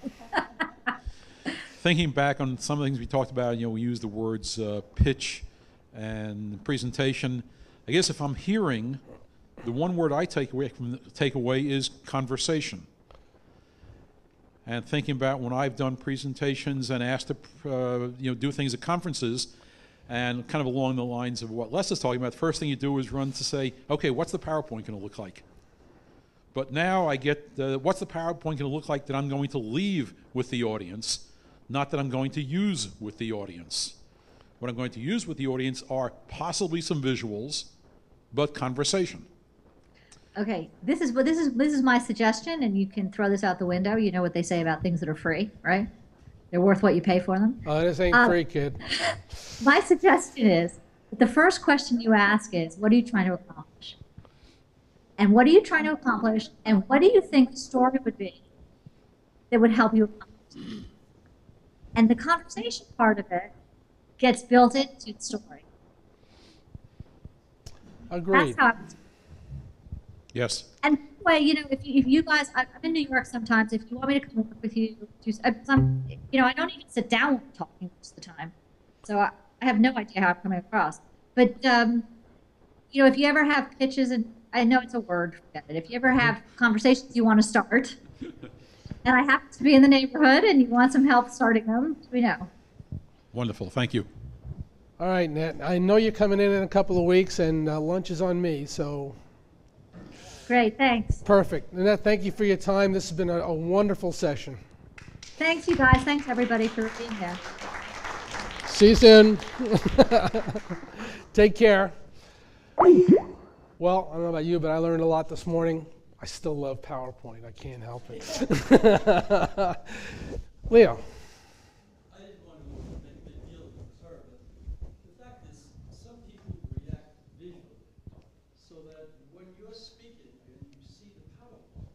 Thinking back on some of the things we talked about, we used the words pitch and presentation. I guess if I'm hearing, the one word I take away is conversation. And thinking about when I've done presentations and asked to do things at conferences, and kind of along the lines of what Les is talking about, the first thing you do is run to say, okay, what's the PowerPoint going to look like? But now I get, what's the PowerPoint going to look like that I'm going to leave with the audience, not that I'm going to use with the audience. What I'm going to use with the audience are possibly some visuals, but conversation. Okay, this is my suggestion, and you can throw this out the window. You know what they say about things that are free, right? They're worth what you pay for them. Oh, this ain't free, kid. My suggestion is that the first question you ask is, what are you trying to accomplish? And what are you trying to accomplish? And what do you think the story would be that would help you accomplish? And the conversation part of it gets built into the story. Agreed. That's how I would. Yes. And by the way, if you guys, I'm in New York sometimes. If you want me to come work with you, I don't even sit down when I'm talking most of the time, so I have no idea how I'm coming across. But if you ever have pitches, and I know it's a word, forget it. If you ever have conversations you want to start, and I happen to be in the neighborhood, and you want some help starting them, we know. Wonderful. Thank you. All right, Nat. I know you're coming in a couple of weeks, and lunch is on me, so. Great, thanks. Perfect. Annette, thank you for your time. This has been a wonderful session. Thanks, you guys. Thanks, everybody, for being here. See you soon. Take care. Well, I don't know about you, but I learned a lot this morning. I still love PowerPoint. I can't help it. Leo. I didn't want to make a big deal of her, but the fact is some people react visually, so that when you're speaking and you see the PowerPoint,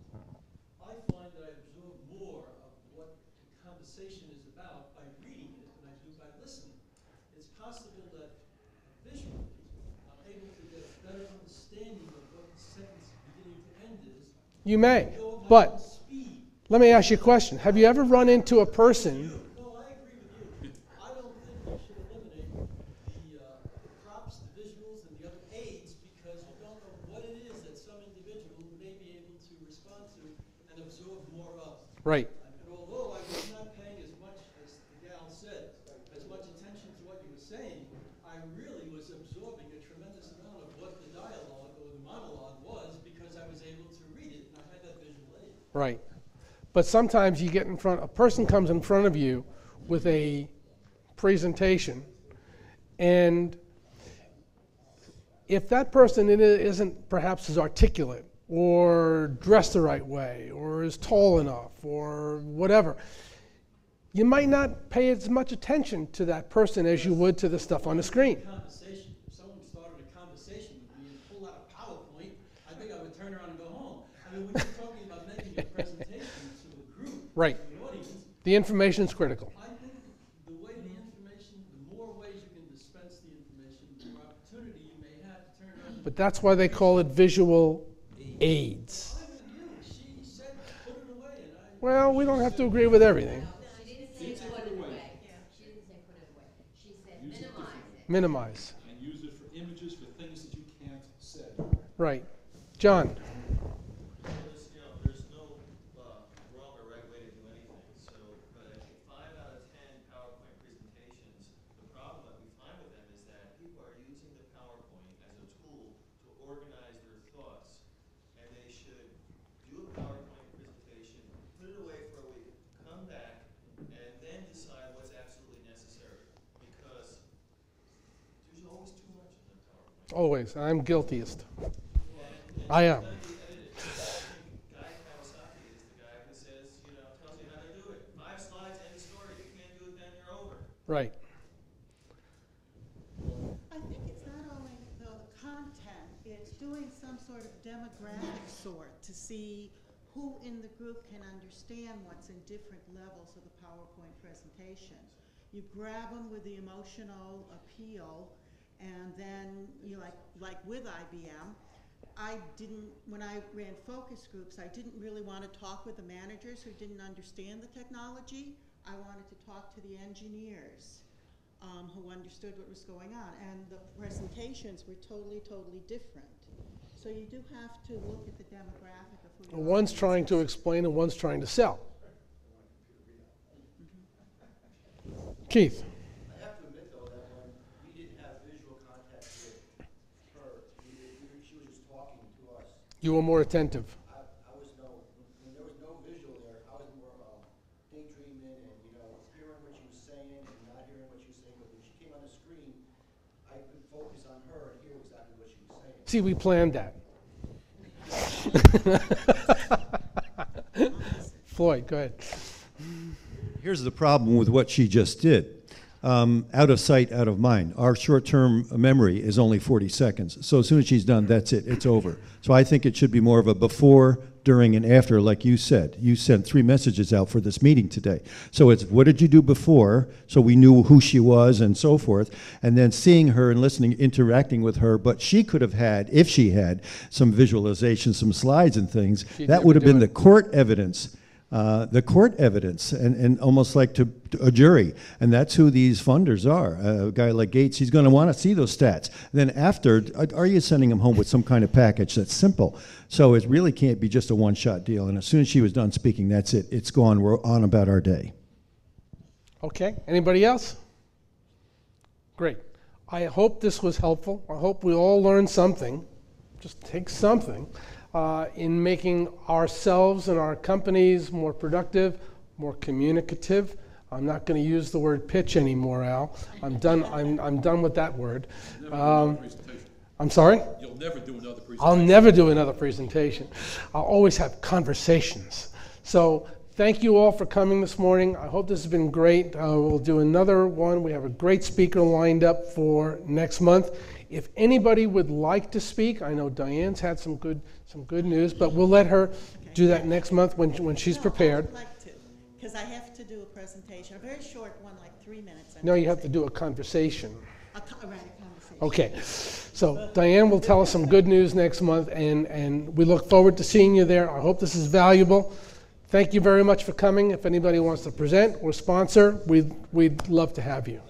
I find that I absorb more of what the conversation is about by reading it than I do by listening. It's possible that visually I'm able to get a better understanding of what the sentence beginning to end is. You may, but let me ask you a question. Have you ever run into a person? No, I agree with you. I don't think we should eliminate the props, the visuals, and the other aids because you don't know what it is that some individual may be able to respond to and absorb more of. Right. And although I was not paying as much, as the gal said, as much attention to what you were saying, I really was absorbing a tremendous amount of what the dialogue or the monologue was because I was able to read it and I had that visual aid. Right. But sometimes you get in front, a person comes in front of you with a presentation, and if that person isn't perhaps as articulate or dressed the right way or is tall enough or whatever, you might not pay as much attention to that person as you would to the stuff on the screen. Conversation. If someone started a conversation with me and pulled out a PowerPoint, I think I would turn around and go home. I mean, when you're talking about making a presentation to a group, Right. to the audience, The information is critical. I think the way the information, the But that's why they call it visual aids. She said put it away, and I. Well, we don't have to agree with everything. She didn't say put it away. She didn't say put it away. She said minimize it. Minimize. And use it for images, for things that you can't say. Right. John? There's no wrong or right way to do anything. So, but I think 5 out of 10 PowerPoint presentations, the problem that we find with them is that people are using the PowerPoint as a tool to organize their thoughts, and they should do a PowerPoint presentation, put it away for a week, come back, and then decide what's absolutely necessary, because there's always too much in the PowerPoint. Always. I'm guiltiest. I am. Guy Kawasaki is the guy who says, tells you how to do it. 5 slides, end of story. If you can't do it, then you're over. Right. I think it's not only the content, it's doing some sort of demographic sort to see who in the group can understand what's in different levels of the PowerPoint presentation. You grab them with the emotional appeal, and then you like with IBM, when I ran focus groups, I didn't really want to talk with the managers who didn't understand the technology. I wanted to talk to the engineers who understood what was going on. And the presentations were totally, totally different. So you do have to look at the demographic of who your One's audience trying to is. explain and one's trying to sell. Keith? I have to admit, though, that when we didn't have visual contact with her, she was just talking to us. You were more attentive. I was when there was no visual there, I was more daydreaming and, hearing what she was saying and not hearing what she was saying. But when she came on the screen, I could focus on her and hear exactly what she was saying. See, we planned that. Floyd, go ahead. Here's the problem with what she just did. Out of sight, out of mind. Our short-term memory is only 40 seconds. So as soon as she's done, that's it. It's over. So I think it should be more of a before, during, and after, like you said. You sent 3 messages out for this meeting today. So it's what did you do before, so we knew who she was and so forth, and then seeing her and listening, interacting with her. But she could have had, if she had, some visualization, some slides and things. That would have been the court evidence. And almost like to a jury. And that's who these funders are. A guy like Gates, he's going to want to see those stats. Then after, are you sending him home with some kind of package that's simple? So it really can't be just a one-shot deal. And as soon as she was done speaking, that's it. It's gone. We're on about our day. Okay. Anybody else? Great. I hope this was helpful. I hope we all learned something. Just take something. In making ourselves and our companies more productive, more communicative. I'm not going to use the word pitch anymore, Al. I'm done. I'm done with that word. I'm sorry? You'll never do another presentation. I'll never do another presentation. I'll always have conversations. So thank you all for coming this morning. I hope this has been great. We'll do another one. We have a great speaker lined up for next month. If anybody would like to speak, I know Diane's had some good news, but we'll let her do that next month when she's prepared. I'd like to, because I have to do a presentation, a very short one, like 3 minutes. No, you have to do a conversation. A conversation. Okay, so Diane will tell us some good news next month, and we look forward to seeing you there. I hope this is valuable. Thank you very much for coming. If anybody wants to present or sponsor, we'd love to have you.